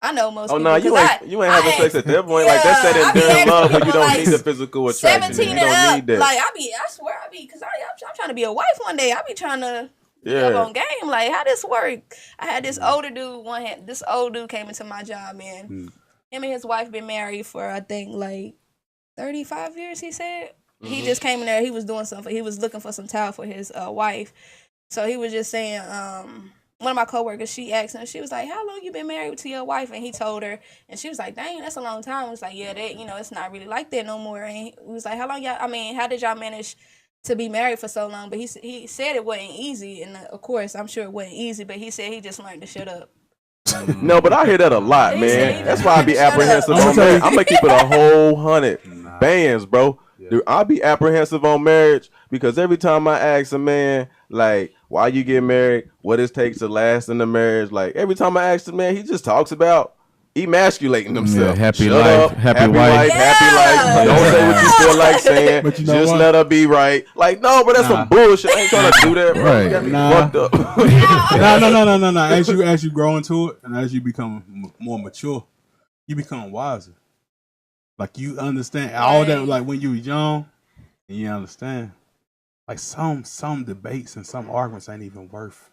I know most. Oh no, you ain't having sex at that point. Like that's that enduring love where you don't need the physical attraction. 17 you don't and need that. Like I swear because I'm trying to be a wife one day. I be trying to. Yeah. On game, like how this work? I had this older dude. This old dude came into my job, man. Him and his wife been married for I think like 35 years. He said he just came in there. He was doing something. He was looking for some towel for his wife. So he was just saying. One of my coworkers, she asked him. She was like, "How long you been married to your wife?" And he told her, and she was like, "Dang, that's a long time." I was like, "Yeah, that it's not really like that no more." And he was like, "How long y'all? I mean, how did y'all manage?" To be married for so long, but he said it wasn't easy, and of course, I'm sure it wasn't easy. But he said he just learned to shut up. No, but I hear that a lot, man. That's why I be apprehensive on marriage. I'm gonna keep it a whole 100 bands, bro. Dude, I be apprehensive on marriage because every time I ask a man, like, why you get married, what it takes to last in the marriage, like every time I ask the man, he just talks about emasculating himself. Yeah, happy Shut life, up, happy wife. happy life. Don't say what you feel like saying. But you know just what? let her be right. Like, no, but that's some bullshit. I ain't trying to do that, bro. Right. You got me fucked up. No. As you grow into it and as you become more mature, you become wiser. Like you understand all that. Like when you were young, and you understand. Like some debates and some arguments ain't even worth.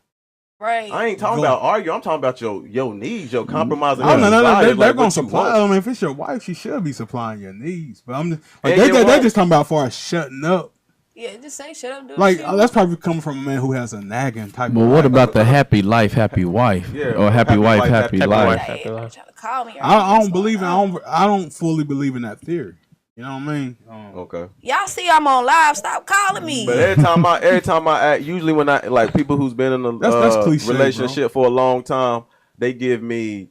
Right. I ain't talking about arguing. I'm talking about your needs, your compromising. They're gonna supply. I mean, if it's your wife, she should be supplying your needs. But I'm they're just talking about far as shutting up. Yeah, just say shut up. Like that's probably coming from a man who has a nagging type. But what about the happy life, happy wife, or happy wife, happy life? Hey, trying to call me. I don't believe in. I don't fully believe in that theory. You know what I mean? Okay. Y'all see I'm on live. Stop calling me. But every time I act, usually when I like people who's been in a that's cliche, relationship for a long time, they give me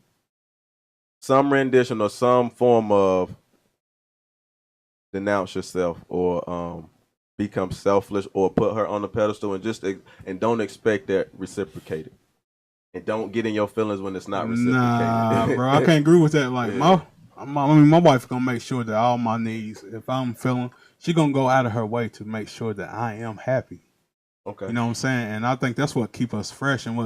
some rendition or some form of denounce yourself or become selfless or put her on the pedestal and don't expect that reciprocated. And don't get in your feelings when it's not reciprocated. Nah, bro, I can't agree with that. Like my wife gonna make sure that all my needs, if I'm feeling, she gonna go out of her way to make sure that I am happy. Okay. You know what I'm saying? And I think that's what keep us fresh. And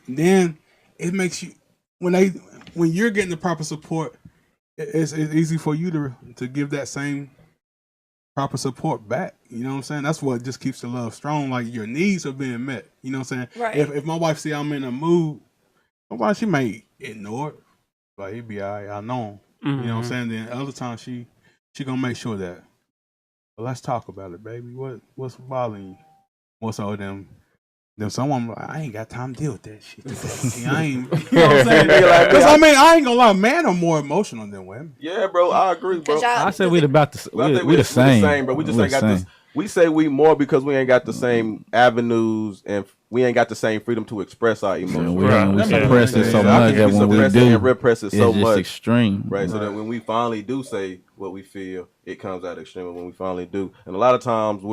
then it makes you when you're getting the proper support, it's easy for you to give that same proper support back. You know what I'm saying? That's what just keeps the love strong. Like your needs are being met. You know what I'm saying? Right. If my wife see I'm in a mood, sometimes she may ignore it. Like he be all right, I know. Mm-hmm. You know what I'm saying? Then other times she gonna make sure that, well, let's talk about it, baby. What's bothering you? What's all them someone like, I ain't got time to deal with that shit. I ain't, you know what I'm saying? Because I ain't gonna lie, men are more emotional than women. Yeah, bro, I agree, bro. I said we the same, bro. We just ain't got this. we say we more because we ain't got the same avenues and we ain't got the same freedom to express our emotions. We suppress it so much that when we do, and repress it so it's much extreme. Right. So that when we finally do say what we feel, it comes out extreme when we finally do. And a lot of times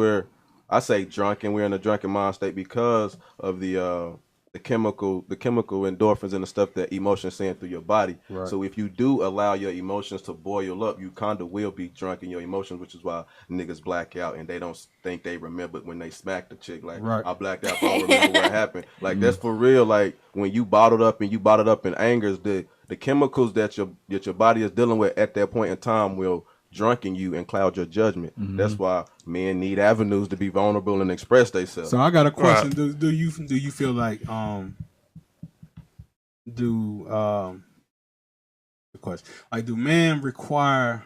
I say drunk and we're in a drunken mind state because of the chemical endorphins and the stuff that emotions send through your body. Right. So if you do allow your emotions to boil up, you kind of will be drunk in your emotions, which is why niggas black out and they don't think they remembered when they smacked the chick. Like, I blacked out, but I don't remember what happened. Like, that's for real. Like, when you bottled up in angers, the chemicals that your body is dealing with at that point in time will drunken you and cloud your judgment. That's why men need avenues to be vulnerable and express themselves. So I got a question. Do you feel like the question, like, do men require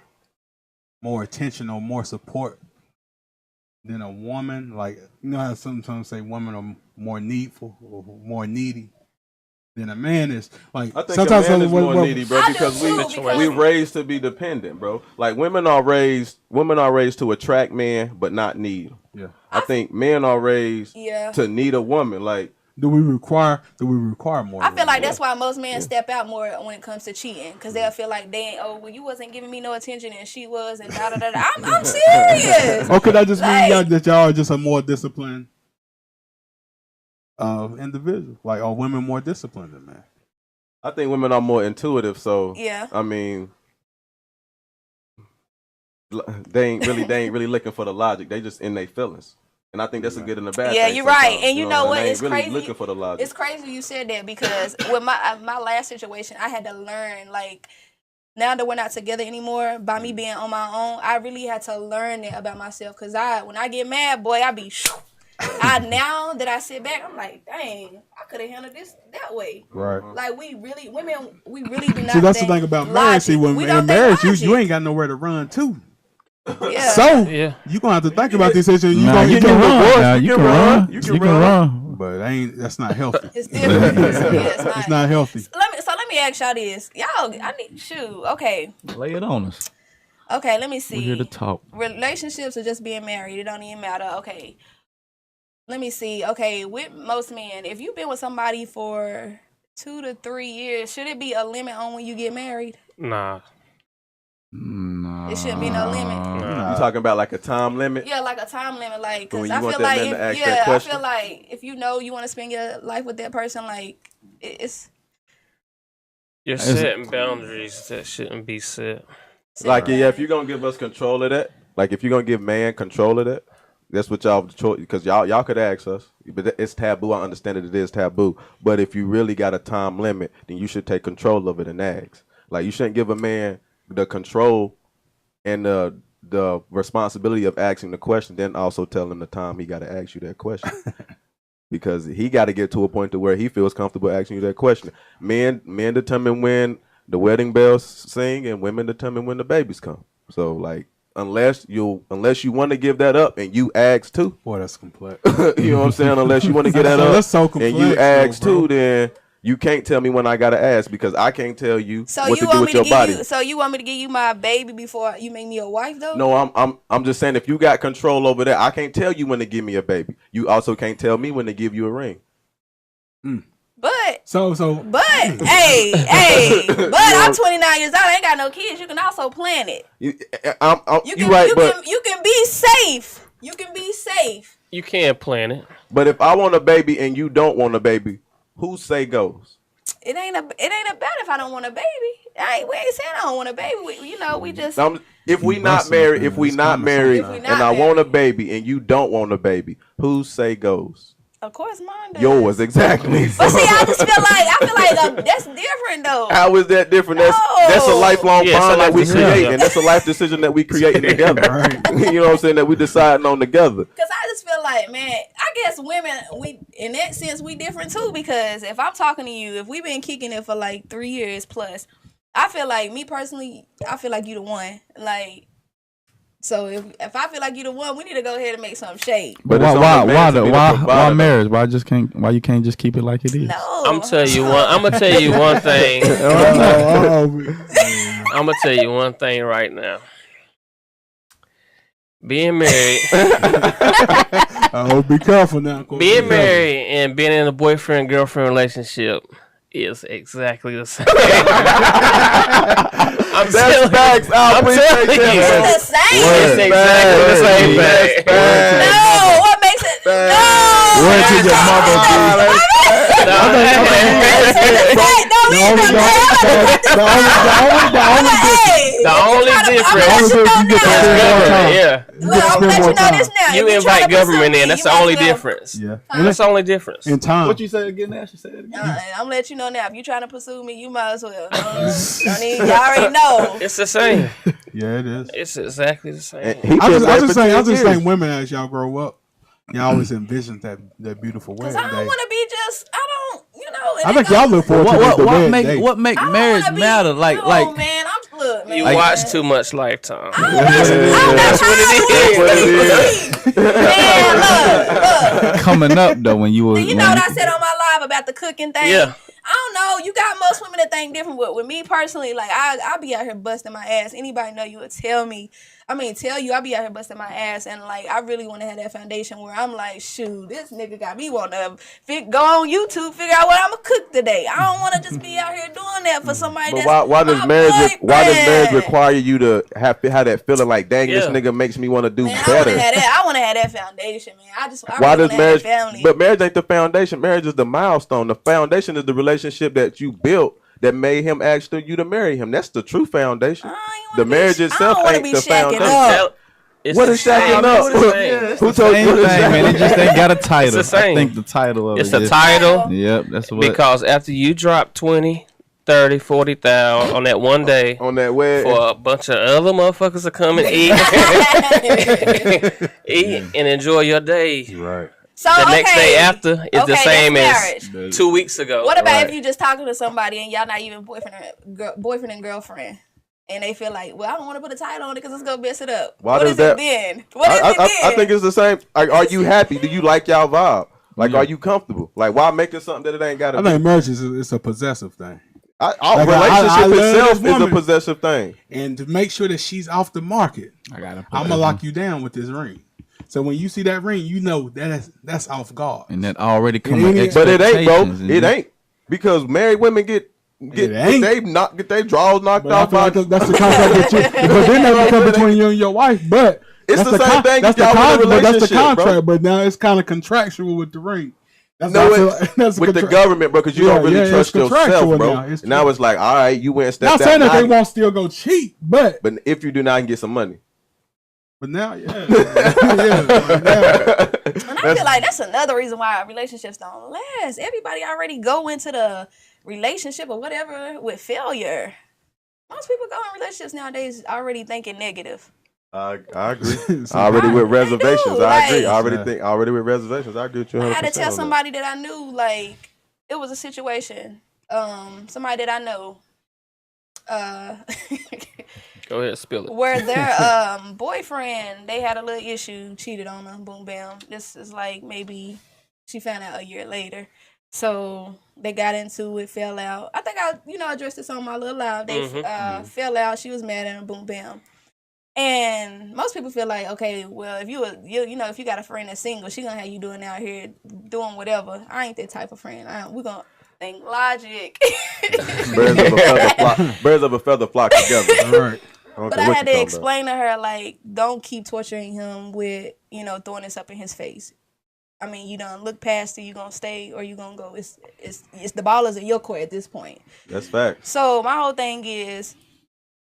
more attention or more support than a woman? Like, you know how sometimes say women are more needful or more needy than a man is. Like, I think sometimes a man is more needy, bro, because we raised to be dependent, bro. Like, women are raised to attract men, but not need. Yeah, I think men are raised to need a woman. Like, do we require more? I feel like that's why most men step out more when it comes to cheating, because they'll feel like you wasn't giving me no attention and she was, and da da da. I'm serious. Or could that just mean that y'all are just a more disciplined individual? Like, are women more disciplined than men? I think women are more intuitive. So I mean, they ain't really looking for the logic. They just in their feelings. And I think that's a good and a bad thing. Yeah, you're right. And you know what? It's really crazy. Looking for the logic. It's crazy you said that, because with my last situation, I had to learn, like, now that we're not together anymore, by me being on my own, I really had to learn that about myself. Because when I get mad, boy, I be now that I sit back, I'm like, dang, I could have handled this that way. Right. Like, women, we really do not. See, that's the thing about marriage. See, when in marriage, you ain't got nowhere to run to. Yeah. So you gonna have to think about this issue. You can run. But that's not healthy. It's different. It's not healthy. So let me ask y'all this. Okay. Lay it on us. Okay, let me see. We're here to talk. Relationships or just being married, it don't even matter. Okay. Let me see. Okay, with most men, if you've been with somebody for 2 to 3 years, should it be a limit on when you get married? Nah. It shouldn't be no limit. You talking about like a time limit? Yeah, like a time limit. Like, because I feel like if you know you want to spend your life with that person, like, you're setting boundaries that shouldn't be set. Like, if you're gonna give us control of that, like if you're gonna give man control of that, that's what y'all choice, because y'all could ask us, but it's taboo. I understand it is taboo, but if you really got a time limit, then you should take control of it and ask. Like, you shouldn't give a man the control and the responsibility of asking the question, then also tell him the time he got to ask you that question. Because he got to get to a point to where he feels comfortable asking you that question. Men determine when the wedding bells sing, and women determine when the babies come. So, like, unless you want to give that up and you ask too. Boy, that's complex. You know what I'm saying? Unless you want to get that up and you ask too, then you can't tell me when I gotta ask, because I can't tell you what to do with your body. So you want me to give you my baby before you make me a wife, though? No, I'm just saying, if you got control over that, I can't tell you when to give me a baby. You also can't tell me when to give you a ring. But hey, but I'm 29 years old. I ain't got no kids. You can also plan it. You can be safe. You can be safe. You can't plan it. But if I want a baby and you don't want a baby, whose say goes? It ain't about if I don't want a baby. We ain't saying I don't want a baby. We just. If we not married, and I want a baby and you don't want a baby, whose say goes? Of course, mine does. Yours, exactly. But see, I feel like that's different though. How is that different? That's a lifelong bond that we create, and that's a life decision that we creating together. You know what I'm saying? That we deciding on together. Because I just feel like, man, I guess women, we in that sense we different too. Because if I'm talking to you, if we've been kicking it for like 3 years plus, I feel like, me personally, I feel like you the one. Like. So if I feel like you the one, we need to go ahead and make some shade. But why marriage? Why you can't just keep it like it is? No. I'm gonna tell you one thing. I'm gonna tell you one thing right now. Being married. Oh, be careful now. Being married and being in a boyfriend-girlfriend relationship is exactly the same. I'm telling facts. I'm telling you. It's the same. It's exactly the same thing. No, what makes it? No. Word to your mother, The only difference. Yeah. Look, I'm gonna let you know this now. You invite government in. That's the only difference. Yeah. That's the only difference. In time. What you said again, Ash? You said it again. I'm gonna let you know now. If you trying to pursue me, you might as well. Y'all already know. It's the same. Yeah, it is. It's exactly the same. I just think women, as y'all grow up, y'all always envision that beautiful wedding Cause I don't day. want to be just. I don't. You know. I think y'all look forward to the wedding day. What make marriage matter? Like, man, look, man. You watch too much Lifetime. That's what it is. Man, look. Coming up though, when you were, You know what I said on my live about the cooking thing? Yeah. I don't know. You got most women that think different. With me personally, like I be out here busting my ass. Anybody know you would tell me. I be out here busting my ass, and like I really want to have that foundation where I'm like, shoot, this nigga got me want to go on YouTube, figure out what I'm gonna cook today. I don't want to just be out here doing that for somebody. But why does marriage require you to have that feeling like, dang, this nigga makes me want to do better? I want to have that foundation, man. Why does marriage? But marriage ain't the foundation. Marriage is the milestone. The foundation is the relationship that you built that made him ask you to marry him. That's the true foundation. The marriage itself ain't the foundation. What is shacking up? Who told you that? Man, it just ain't got a title. It's the same. I think the title of it's it. It's a title. Yep, that's what. Because after you drop 20, 30, 40,000 on that one day, on that wedding, for a bunch of other motherfuckers to come and eat and enjoy your day. Right. So the next day after is the same as 2 weeks ago. What about if you just talking to somebody and y'all not even boyfriend and girlfriend, and they feel like, well, I don't want to put a title on it because it's gonna mess it up. What is it then? I think it's the same. Are you happy? Do you like y'all vibe? Like, are you comfortable? Like, why making something that it ain't got to be? I think marriage is a possessive thing. Relationship itself is a possessive thing. And to make sure that she's off the market, I'm gonna lock you down with this ring. So when you see that ring, you know that's off guard. And that already comes with expectations. But it ain't, bro. It ain't. Because married women get they draws knocked off. That's the contract that you, because then that come between you and your wife. But it's the same thing. That's the contract. Bro. But now it's kind of contractual with the ring. With the government, bro, because you don't really trust yourself, bro. Now it's like, all right, you went and stepped out. Not saying that they won't still go cheat, but if you do not get some money. But now, yeah. And I feel like that's another reason why relationships don't last. Everybody already go into the relationship or whatever with failure. Most people go in relationships nowadays already thinking negative. I agree. Already with reservations. I agree. Already with reservations. I agree with you 100%. I had to tell somebody that I knew, like, it was a situation. Somebody that I know. Go ahead, spill it. Where their boyfriend, they had a little issue, cheated on her, boom, bam. This is like maybe she found out a year later. So they got into it, fell out. I think I addressed this on my little live. They fell out. She was mad at him, boom, bam. And most people feel like, okay, well, if if you got a friend that's single, she gonna have you doing out here doing whatever. I ain't that type of friend. We're gonna think logic. Birds of a feather flock together. All right. But I had to explain to her, like, don't keep torturing him with, throwing this up in his face. I mean, you don't look past it, you gonna stay or you gonna go. It's the ball is in your court at this point. That's fact. So my whole thing is,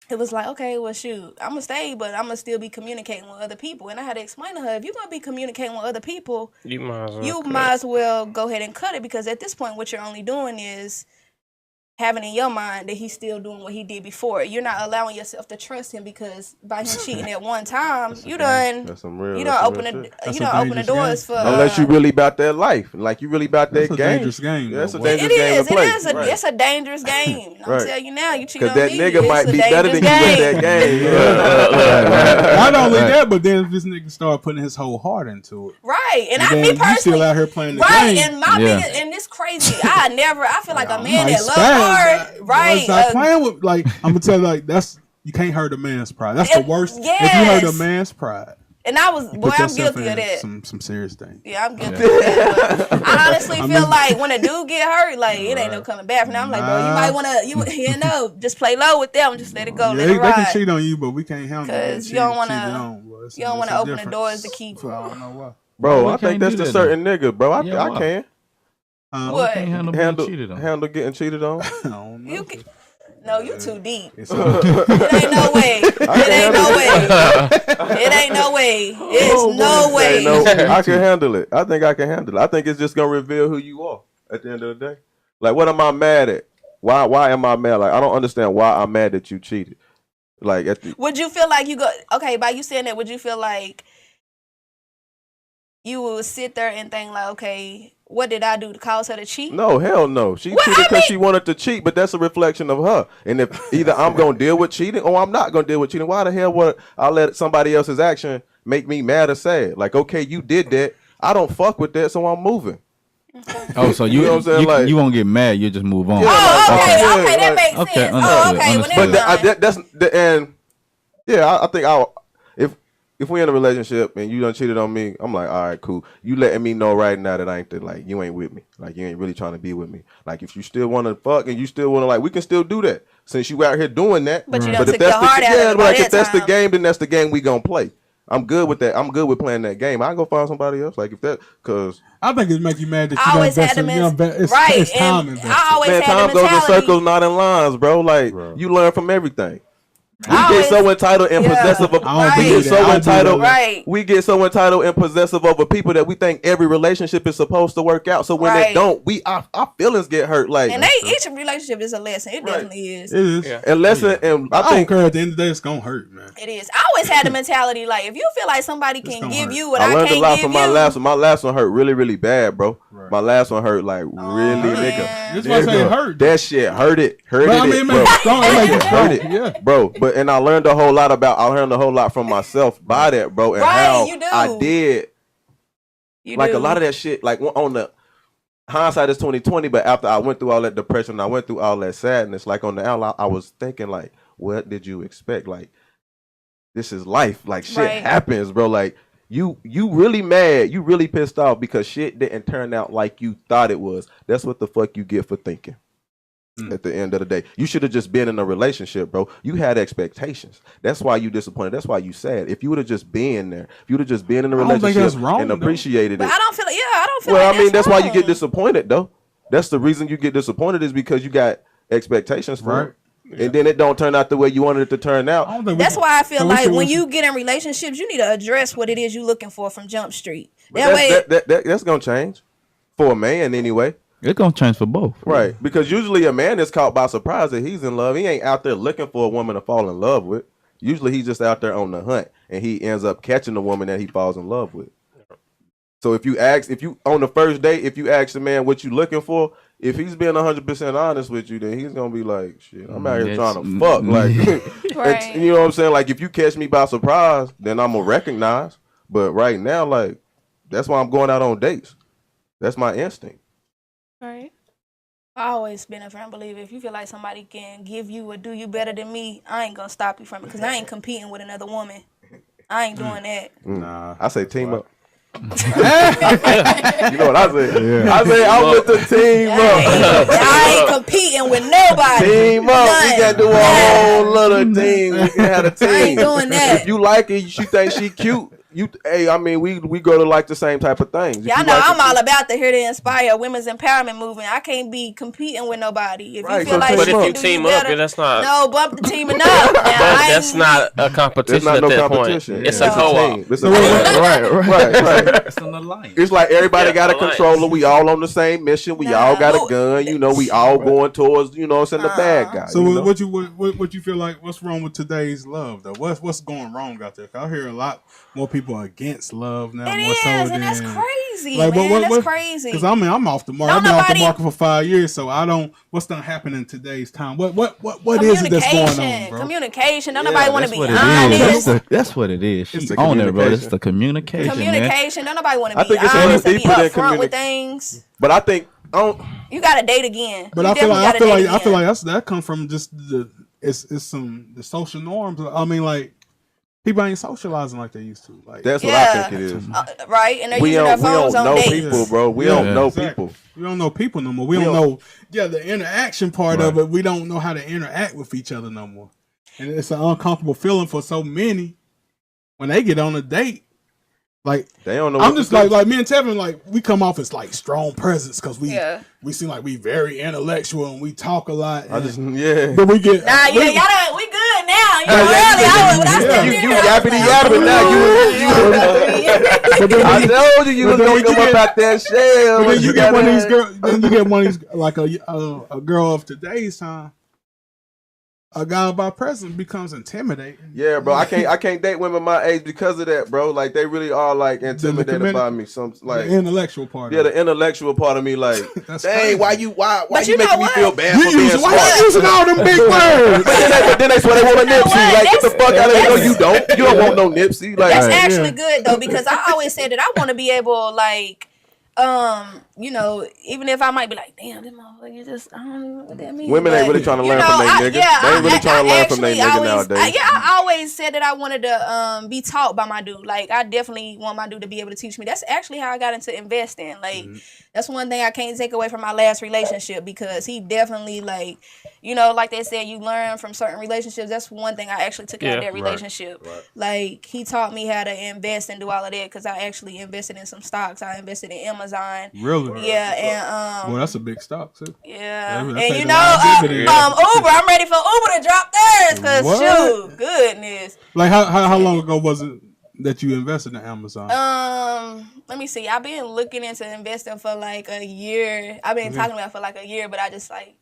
it was like, okay, well, shoot, I'm gonna stay, but I'm gonna still be communicating with other people. And I had to explain to her, if you're gonna be communicating with other people, you might as well go ahead and cut it, because at this point, what you're only doing is having in your mind that he's still doing what he did before. You're not allowing yourself to trust him, because by him cheating at one time, you done open the doors for. Unless you really about that life, like you really about that game. Dangerous game. That's a dangerous game to play. It's a dangerous game. I'm telling you now, you cheat on me. Because that nigga might be better than you at that game. Not only that, but then this nigga start putting his whole heart into it. Right, and I me personally, you still out here playing the game. Right, and my biggest, and this crazy. I feel like a man that loves hard. Right, stop playing with, I'm gonna tell you, you can't hurt a man's pride. That's the worst. Yes. If you hurt a man's pride, And I was, boy, I'm guilty of that. Some serious things. Yeah, I'm guilty of that. But I honestly feel like when a dude get hurt, like it ain't no coming back from that. I'm like, bro, you might want to, you know, just play low with them, just let it go, let it ride. They can cheat on you, but we can't handle it. Because you don't want to open the doors to keep. So I don't know why. Bro, I think that's the certain nigga, bro. I can. What? Handle getting cheated on. I don't know. No, you too deep. It ain't no way. It ain't no way. It ain't no way. It's no way. I can handle it. I think I can handle it. I think it's just gonna reveal who you are at the end of the day. Like, what am I mad at? Why am I mad? Like, I don't understand why I'm mad that you cheated. Like, would you feel like you go? Okay, by you saying that, would you feel like you would sit there and think like, okay, what did I do to cause her to cheat? No, hell no. She cheated because she wanted to cheat, but that's a reflection of her. And if either I'm going to deal with cheating or I'm not going to deal with cheating, why the hell would I let somebody else's action make me mad or sad? Like, okay, you did that. I don't fuck with that, so I'm moving. Okay. Oh, so you know what I'm saying? Like, you won't get mad. You just move on. Oh, okay, that makes sense. Oh, okay. I think if we in a relationship and you done cheated on me, I'm like, all right, cool. You letting me know right now that I ain't like you ain't with me. Like, you ain't really trying to be with me. Like, if you still want to fuck and you still want to, like, we can still do that since you out here doing that. But you don't took your heart out of it. Like, if that's the game, then that's the game we gonna play. I'm good with that. I'm good with playing that game. I go find somebody else. Like, if that, cause I think it make you mad that you always had them right. It's time invested. I always had time goes in circles, not in lines, bro. Like, you learn from everything. We get so entitled and possessive of we get so entitled and possessive over people that we think every relationship is supposed to work out. So when they don't, our feelings get hurt. Like, and each relationship is a lesson. It definitely is. It is. Yeah. And lesson, and I think don't care at the end of the day, it's gonna hurt, man. It is. I always had the mentality like, if you feel like somebody can give you what I learned can't a lot give from you. my last one hurt really, really bad, bro. Right. My last one hurt like really, nigga. That's why I say it hurt. That shit hurt it, bro. Yeah, bro. But and I learned a whole lot from myself by that, bro, and how I did. A lot of that shit, like on the hindsight is 2020, but after I went through all that depression, I went through all that sadness. Like on the outline, I was thinking like, what did you expect? Like, this is life. Like, shit happens, bro. Like, you really mad, you really pissed off because shit didn't turn out like you thought it was. That's what the fuck you get for thinking. At the end of the day, you should have just been in a relationship, bro. You had expectations. That's why you disappointed. That's why you sad. If you would have just been there, if you would have just been in a relationship and appreciated it. I don't feel. I don't feel. Well, I mean, that's why you get disappointed, though. That's the reason you get disappointed is because you got expectations for it. Yeah. And then it don't turn out the way you wanted it to turn out. That's why I feel like when you get in relationships, you need to address what it is you're looking for from Jump Street. That's gonna change for a man anyway. It's gonna change for both, right? Because usually a man is caught by surprise that he's in love. He ain't out there looking for a woman to fall in love with. Usually he's just out there on the hunt, and he ends up catching the woman that he falls in love with. So if you on the first date, if you ask the man what you looking for, if he's being 100% honest with you, then he's gonna be like, "Shit, I'm out here trying to fuck." Like, you know what I'm saying? Like, if you catch me by surprise, then I'm gonna recognize. But right now, like, that's why I'm going out on dates. That's my instinct. Right. I always been a firm believer. If you feel like somebody can give you or do you better than me, I ain't gonna stop you from it because I ain't competing with another woman. I ain't doing that. Nah, I say team up. You know what I say? Yeah. I say I'm with the team up. I ain't competing with nobody. Team up. We got to do a whole little team. We can have a team. I ain't doing that. If you like it, you think she cute. I mean, we go to like the same type of things. Y'all know I'm all about to here to inspire women's empowerment movement. I can't be competing with nobody. If you feel like but if you team up, that's not. No, bump the teaming up. That's not a competition at that point. It's a co-op. Right. It's an alliance. It's like everybody got a controller. We all on the same mission. We all got a gun. You know, we all going towards, you know, the bad guy. So what you feel like? What's wrong with today's love though? What's going wrong out there? I hear a lot more people are against love now. And that's crazy, like, man. That's crazy. Because I mean, I'm off the market. I've been off the market for 5 years, so I don't. What's not happening in today's time? What is it that's going on, bro? Communication. Don't nobody want to be honest. That's what it is. She's on there, bro. It's the communication. Communication. Don't nobody want to be honest and be upfront with things. But I think you got to date again. But I feel like that comes from just the social norms. I mean, like, People ain't socializing like they used to. Like that's what I think it is. Right, and they're using their phones on dates. We don't know people, bro. We don't know people. We don't know people no more. We don't know. Yeah, the interaction part of it. We don't know how to interact with each other no more, and it's an uncomfortable feeling for so many when they get on a date. Like they don't know. I'm just like me and Tevin, like we come off as like strong presence because we seem like we very intellectual and we talk a lot. But we get we good now. You yappity yapping now. I told you was gonna come up out that shell. Then you get one of these girls. Then you get one of these like a girl of today's time. A guy by presence becomes intimidating. Yeah, bro. I can't date women my age because of that, bro. Like they really are like intimidated by me. Some like the intellectual part. Yeah, the intellectual part of me, like, dang, why you making me feel bad for being smart? Why you using all them big words? But then they swear they want a Nipsey. Like, get the fuck out of here. No, you don't. You don't want no Nipsey. Like, that's actually good though, because I always said that I want to be able, like, you know, even if I might be like, damn, this motherfucker just, I don't know what that means. Women ain't really trying to learn from their niggas. They ain't really trying to learn from their niggas nowadays. I always said that I wanted to be taught by my dude. Like, I definitely want my dude to be able to teach me. That's actually how I got into investing. Like, that's one thing I can't take away from my last relationship, because he definitely, like, you know, like they said, you learn from certain relationships. That's one thing I actually took out of that relationship. Right. Like, he taught me how to invest and do all of that, because I actually invested in some stocks. I invested in Amazon. Really? Yeah, and well, that's a big stock too. Yeah, and you know, Uber. I'm ready for Uber to drop theirs, because shoot, goodness. Like how long ago was it that you invested in Amazon? Let me see. I've been looking into investing for like a year. I've been talking about it for like a year, but I just like.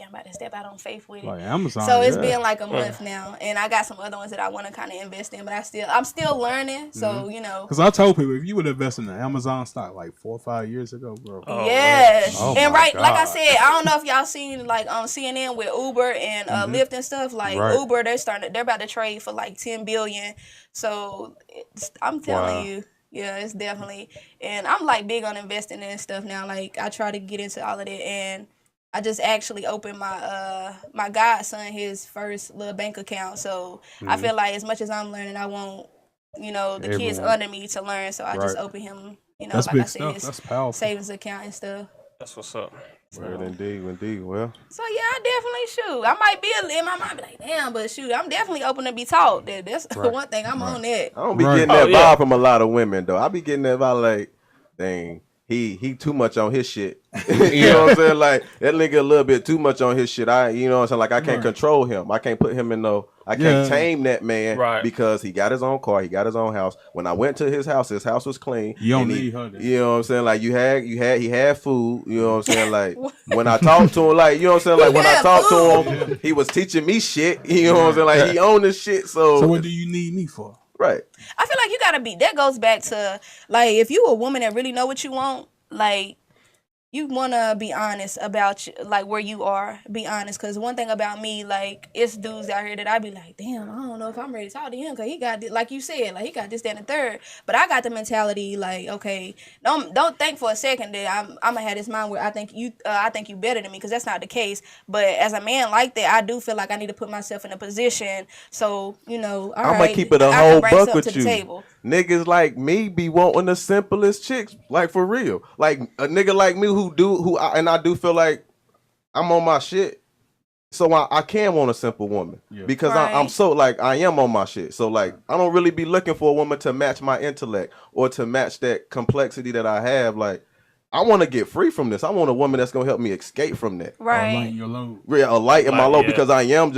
I'm about to step out on faith with it. Like Amazon, so it's been like a month now, and I got some other ones that I want to kind of invest in, but I'm still learning. So you know, because I told people, if you would invest in the Amazon stock like 4 or 5 years ago, bro. Yes, and like I said, I don't know if y'all seen like on CNN with Uber and Lyft and stuff. Like Uber, they're about to trade for like 10 billion. So I'm telling you. Yeah, it's definitely, and I'm like big on investing in stuff now. Like I try to get into all of it, and I just actually opened my godson his first little bank account. So I feel like as much as I'm learning, I want, you know, the kids under me to learn. So I just opened him, you know, that's like big I said, stuff. his That's powerful. savings account and stuff. That's what's up. Right, indeed. Well. So yeah, I definitely shoot. I might be in my mind be like, damn, but shoot, I'm definitely open to be taught. That's the one thing I'm on that. I don't be getting that vibe from a lot of women though. I be getting that vibe like, dang. He too much on his shit. You know what I'm saying? Like that nigga a little bit too much on his shit. You know what I'm saying? Like I can't control him. I can't put him in I can't tame that man because he got his own car, he got his own house. When I went to his house was clean. You don't need her. You know what I'm saying? Like he had food. You know what I'm saying? Like when I talked to him, like you know what I'm saying? Like when I talked to him, he was teaching me shit. You know what I'm saying? Like he owned this shit. So what do you need me for? Right. I feel like you gotta be. That goes back to like if you a woman that really know what you want, like you wanna be honest about like where you are. Be honest, because one thing about me, like it's dudes out here that I be like, damn, I don't know if I'm ready to talk to him because he got this, like you said, like he got this, that, and the third. But I got the mentality like, okay, don't think for a second that I'm gonna have this mind where I think you better than me, because that's not the case. But as a man like that, I do feel like I need to put myself in a position so you know. I'm gonna keep it a whole buck with you. Niggas like me be wanting the simplest chicks, like for real. Like a nigga like me I do feel like I'm on my shit. So I can want a simple woman because I'm so like I am on my shit. So like I don't really be looking for a woman to match my intellect or to match that complexity that I have. Like I want to get free from this. I want a woman that's gonna help me escape from that. Right. Lighten your load. Yeah, a light in my load because I am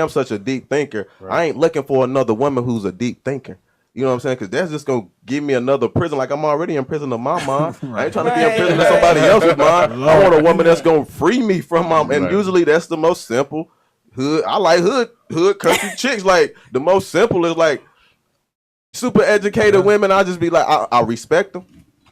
such a deep thinker. Right. I ain't looking for another woman who's a deep thinker. You know what I'm saying? Because that's just going to give me another prison. Like I'm already in prison of my mind. I ain't trying to be in prison of somebody else's mind. I want a woman that's going to free me from my... And usually that's the most simple hood. I like hood country chicks. Like the most simple is like super educated women. I just be like, I respect them.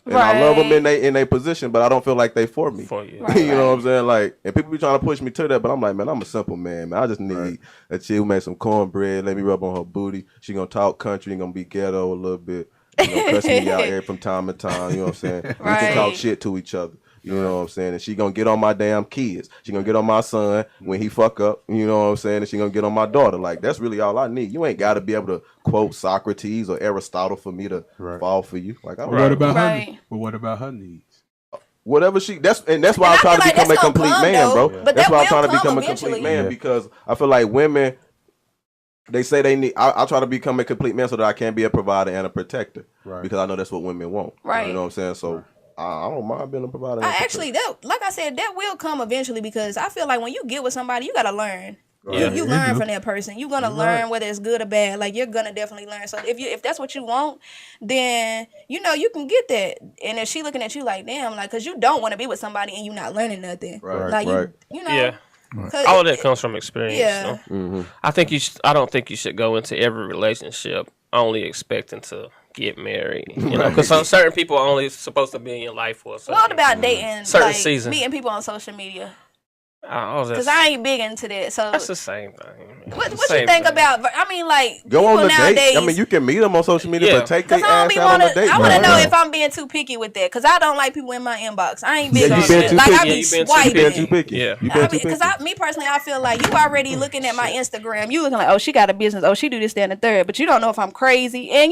And I love them in their position, but I don't feel like they for me. You know what I'm saying? Like, and people be trying to push me to that, but I'm like, man, I'm a simple man. I just need a chick who make some cornbread, let me rub on her booty. She gonna talk country, gonna be ghetto a little bit. You know, cuss me out here from time to time. You know what I'm saying? We can talk shit to each other. You know what I'm saying? And she gonna get on my damn kids. She gonna get on my son when he fuck up. You know what I'm saying? And she gonna get on my daughter. Like, that's really all I need. You ain't got to be able to quote Socrates or Aristotle for me to fall for you. Like, I don't what about her? But what about her needs? Whatever that's why I'm trying to become a complete man, bro. That's why I'm trying to become a complete man, because I feel like women, they say they need. I try to become a complete man so that I can be a provider and a protector, because I know that's what women want. Right. You know what I'm saying? So I don't mind being a provider. Actually, like I said, that will come eventually, because I feel like when you get with somebody, you gotta learn. Right. You learn from that person. You're gonna learn whether it's good or bad. Like, you're gonna definitely learn. So if that's what you want, then you can get that. And if she looking at you like, damn, like, cause you don't want to be with somebody and you not learning nothing. Right. Like, you know. Yeah. All of that comes from experience. Yeah. So. I don't think you should go into every relationship only expecting to get married. You know, because certain people are only supposed to be in your life for a certain. What about dating? Certain like, season. Meeting people on social media. Because I ain't big into that. So that's the same thing. What you think about? I mean, like, go on the nowadays, date. I mean, you can meet them on social media, but take their ass out on a date. I want to know if I'm being too picky with that, because I don't like people in my inbox. I ain't big on that. Like, I be swiping. You been too picky. Yeah. Because me personally, I feel like you already looking at my Instagram. You looking like, oh, she got a business. Oh, she do this, that, and the third. But you don't know if I'm crazy. And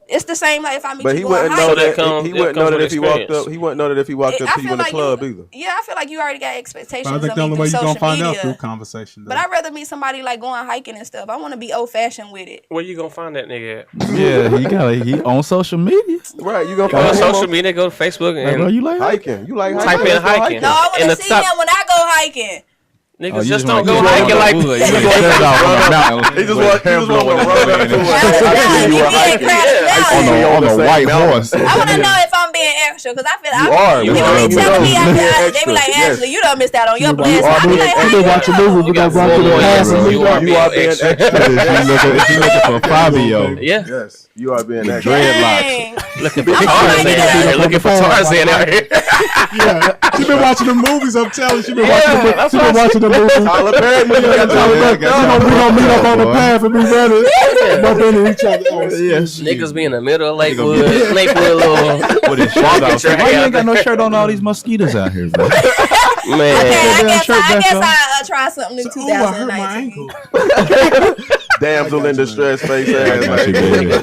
it's the same like if I meet you. But he wouldn't know that. He wouldn't know that if he walked up. He wouldn't know that if he walked up to you in the club either. Yeah, I feel like you already got expectations. But I think the only way you're gonna find out through conversation. But I'd rather meet somebody like going hiking and stuff. I want to be old fashioned with it. Where you gonna find that nigga at? Yeah, he on social media. Right, you gonna go find on social media, go to Facebook and bro, you like hiking. You like type in hiking. No, I want to see him when I go hiking. Niggas just don't go hiking like that. He just want to run on a white horse. I want to know if I'm being extra, because I feel like people be telling me, they be like, Ashley, you done missed out on your blessing. I be like, you watch a movie, we got to run through the past. You are being extra. If you looking for Fabio, yes, you are being extra. Dreadlocks. Looking for Tarzan out here. Looking for Tarzan out here. Yeah, she been watching the movies. I'm telling you, she been watching the movies. Tyler Perry movie. We gonna meet up on the path and be ready. Bump into each other. Niggas be in the middle of Lakewood little with his shirt off. Why you ain't got no shirt on all these mosquitoes out here, bro? Man, I guess I try something new 2019. Damsel in distress face ass.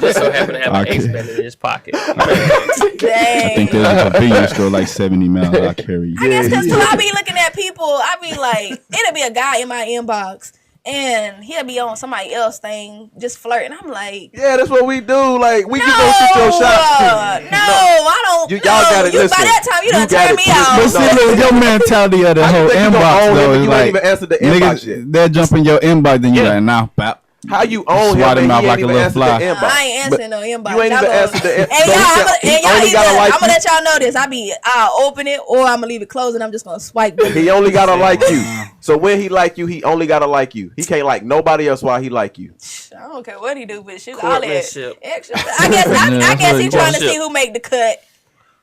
Just so happen to have an X band in his pocket. Dang. I think there's a convenience store like 70 miles. I carry you. I guess because I be looking at people, I be like, it'll be a guy in my inbox, and he'll be on somebody else thing, just flirting. I'm like, yeah, that's what we do. Like, we can go shoot your shot. No, I don't. Y'all got it. Listen, by that time, you done turned me out. But see, your mentality of the whole inbox, though, is you like, ain't even answer the inbox yet. They'll jump in your inbox, then you're like, nah, pap. How you own him and he ain't even answered the inbox? I ain't answering no inbox. You ain't even answered the inbox. I'm gonna let y'all know this. I'll open it or I'm gonna leave it closed and I'm just gonna swipe. He only gotta like you. So when he like you, he only gotta like you. He can't like nobody else while he like you. I don't care what he do, but shoot all that extra. I guess he trying to see who make the cut.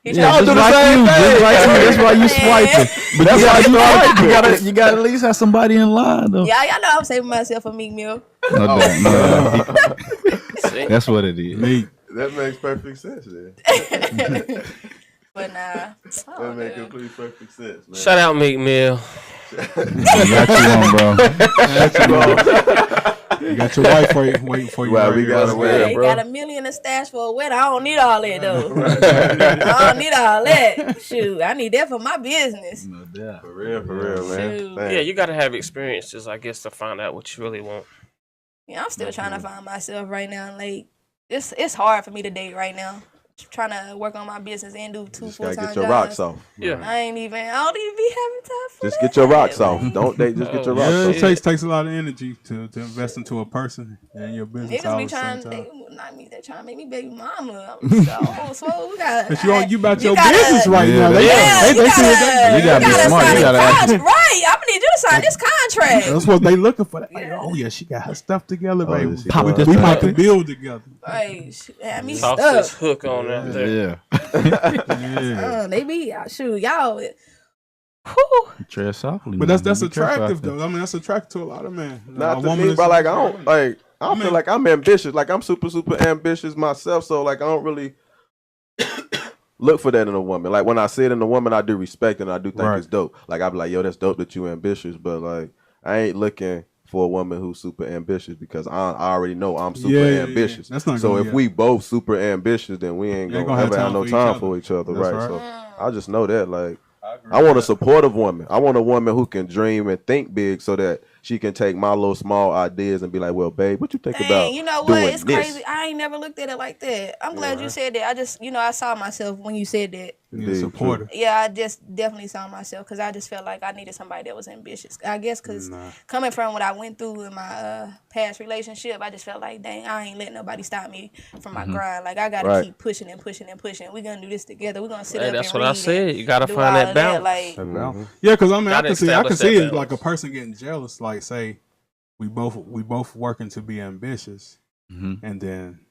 Yeah, just like you. That's why you swiping. But that's why you gotta at least have somebody in line, though. Yeah, y'all know I'm saving myself a Meek Mill. No. That's what it is. That makes perfect sense, man. But nah. That makes complete perfect sense, man. Shout out Meek Mill. Got you on, bro. You got your wife waiting for you. Well, we got a wedding, bro. Got $1 million in stash for a wedding. I don't need all that, though. I don't need all that. Shoot, I need that for my business. No doubt. For real, man. Yeah, you got to have experiences, I guess, to find out what you really want. Yeah, I'm still trying to find myself right now. Like, it's hard for me to date right now. Trying to work on my business and do 2 full-time jobs. Get your rocks off. Yeah, I don't even be having time for just that. get your rocks off. Don't date. Just get your rocks off. It takes a lot of energy to invest into a person and your business. Niggas be trying to make me baby mama. So we got. But you about your business right now. You gotta be smart. You gotta act right. I'm gonna need you to sign this contract. That's what they looking for. Oh yeah, she got her stuff together, baby. We about to build together. Right, have me stuck. This hook on that there. Yeah. They be shoot y'all. Tread softly. But that's attractive though. I mean, that's attractive to a lot of men. Not to me, but like I feel like I'm ambitious. Like I'm super ambitious myself. So like I don't really look for that in a woman. Like when I see it in a woman, I do respect it and I do think it's dope. Like I be like, yo, that's dope that you ambitious, but like I ain't looking for a woman who's super ambitious because I already know I'm super ambitious. That's not so if we both super ambitious, then we ain't gonna ever have no time for each other, right? So I just know that. Like I want a supportive woman. I want a woman who can dream and think big so that she can take my little small ideas and be like, well, babe, what you think about you know what? It's crazy. I ain't never looked at it like that. I'm glad you said that. I just, I saw myself when you said that. You supporter. Yeah, I just definitely saw myself because I just felt like I needed somebody that was ambitious. I guess because coming from what I went through in my past relationship, I just felt like, dang, I ain't letting nobody stop me from my grind. Like I gotta keep pushing and pushing and pushing. We're gonna do this together. We're gonna sit up that's and what I said. You gotta find that balance. Yeah, because I mean, I can see it like a person getting jealous. Like, say we both working to be ambitious, and then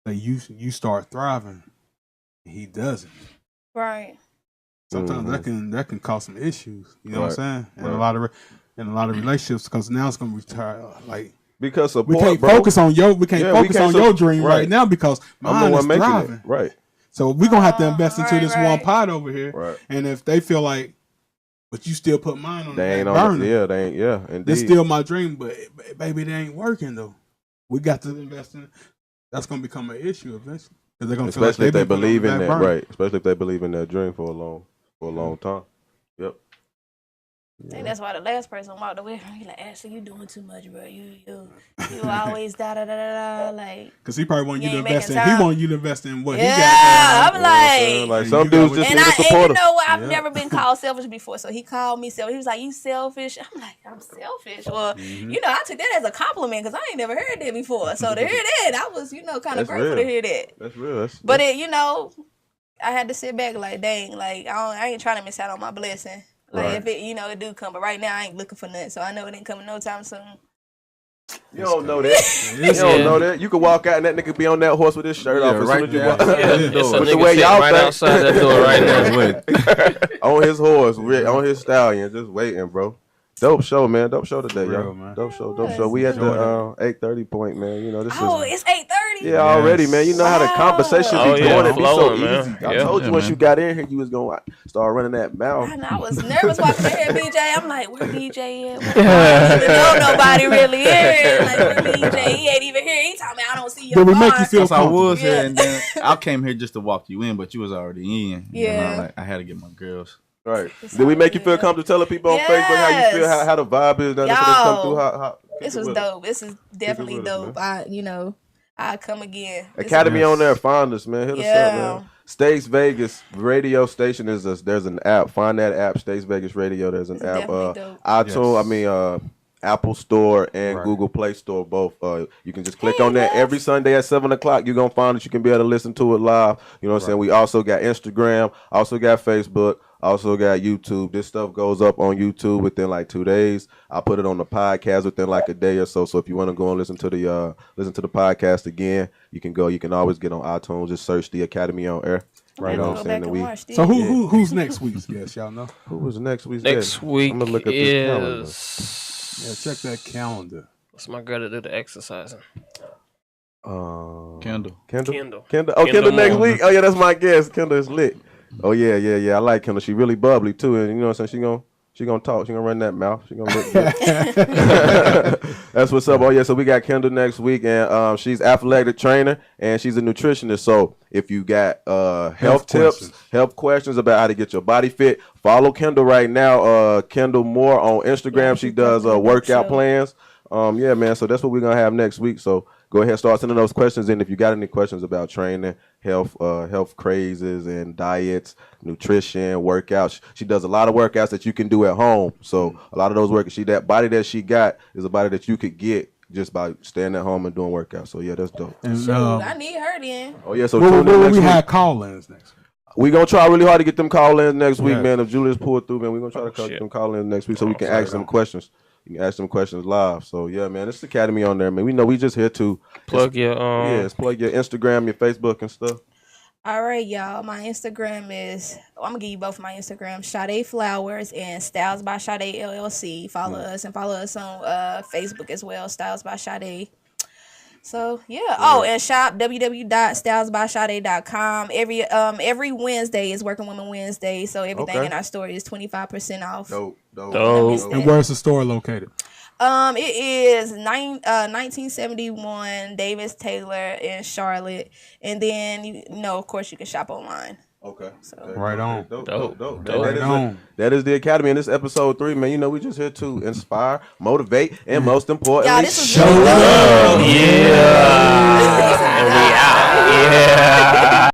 say you start thriving, and he doesn't. Right. Sometimes that can cause some issues. You know what I'm saying? And a lot of relationships, because now it's gonna retire. Like because support, we can't focus on your your dream right now because mine is thriving. Right. So we're gonna have to invest into this one pot over here. Right. And if they feel like, but you still put mine on the burner. They ain't. Yeah, indeed. It's still my dream, but baby, they ain't working though. We got to invest in it. That's gonna become an issue eventually. They're gonna especially if they believe in that, right? Especially if they believe in that dream for a long time. Yep. I think that's why the last person walked away from me. Like, Ashley, you doing too much, bro. You always da like. Because he probably want you to invest in. He want you to invest in what he got. Yeah, I'm like some dudes just need a supporter. And you know what? I've never been called selfish before, so he called me selfish. He was like, "You selfish?" I'm like, "I'm selfish." Well, I took that as a compliment because I ain't never heard that before. So to hear that, I was, kind of grateful to hear that. That's real. But I had to sit back like, dang, like I ain't trying to miss out on my blessing. Like if it, it do come, but right now I ain't looking for nothing, so I know it ain't coming no time soon. You don't know that. You don't know that. You could walk out and that nigga be on that horse with his shirt off. Right as soon there. as you walk. With the way y'all right outside that door right now. On his horse, on his stallion, just waiting, bro. Dope show, man. Dope show today, y'all. Dope show. We at the 8:30 point, man. This it's 8:30. Yeah, already, man. You know how the conversation be going. It be so man. easy. I told you once you got in here, you was gonna start running that mouth. And I was nervous walking in here, BJ. I'm like, where BJ at? I don't even know nobody really here. Like, where BJ? He ain't even here. He talking me, I don't see your bar. Did we make you feel I was here, and then I came here just to walk you in, but you was already in. Yeah. I had to get my girls. Right. Did we make you feel comfortable telling people on Facebook how you feel, how the vibe is? This was dope. This is definitely dope. I come again. Academy on there, find us, man. Hit us up, man. States Vegas radio station there's an app. Find that app, States Vegas Radio. There's an app. iTunes, Apple Store and Google Play Store, both. You can just click on that every Sunday at 7:00. You're gonna find it. You can be able to listen to it live. You know what I'm saying? We also got Instagram, also got Facebook, also got YouTube. This stuff goes up on YouTube within like 2 days. I put it on the podcast within like a day or so. So if you want to go and listen to the podcast again, you can go. You can always get on iTunes. Just search the Academy on Air. Right on. So who's next week's guest? Y'all know who was next week's guest? Next week I'm gonna look at this calendar. Yeah, check that calendar. What's my girl to do the exercising? Kendall. Oh, Kendall next week. Oh yeah, that's my guest. Kendall is lit. Oh yeah. I like Kendall. She really bubbly too, and you know what I'm saying. She gonna talk. She gonna run that mouth. She gonna look good. That's what's up. Oh yeah. So we got Kendall next week, and she's athletic trainer and she's a nutritionist. So if you got health tips, health questions about how to get your body fit, follow Kendall right now. Kendall Moore on Instagram. She does workout plans. Yeah, man. So that's what we're gonna have next week. So go ahead, start sending those questions in. If you got any questions about training, health crazes and diets, nutrition, workouts. She does a lot of workouts that you can do at home. So a lot of those workouts, that body that she got is a body that you could get just by staying at home and doing workouts. So yeah, that's dope. And, I need her then. Oh yeah, so we have call-ins next week. We gonna try really hard to get them call-ins next week, man. If Julius pulled through, man, we gonna try to get them call-ins next week so we can ask them questions. You can ask them questions live. So yeah, man, it's the Academy on there, man. We know we just here to plug your plug your Instagram, your Facebook and stuff. All right, y'all. My Instagram is I'm gonna give you both my Instagram, Sade Flowers and StylesBySade LLC. Follow us and follow us on Facebook as well, StylesBySade. So yeah. Oh, and shop www.stylesbysade.com. Every Wednesday is Working Women Wednesday, so everything in our store is 25% off. Dope. And where's the store located? It is 1971 Davis Taylor in Charlotte, and then of course you can shop online. Okay. So. Right on. Dope. Right That is the Academy, and this episode 3, man. You know, we just here to inspire, motivate, and most importantly, show love. Yeah. And we out. Yeah.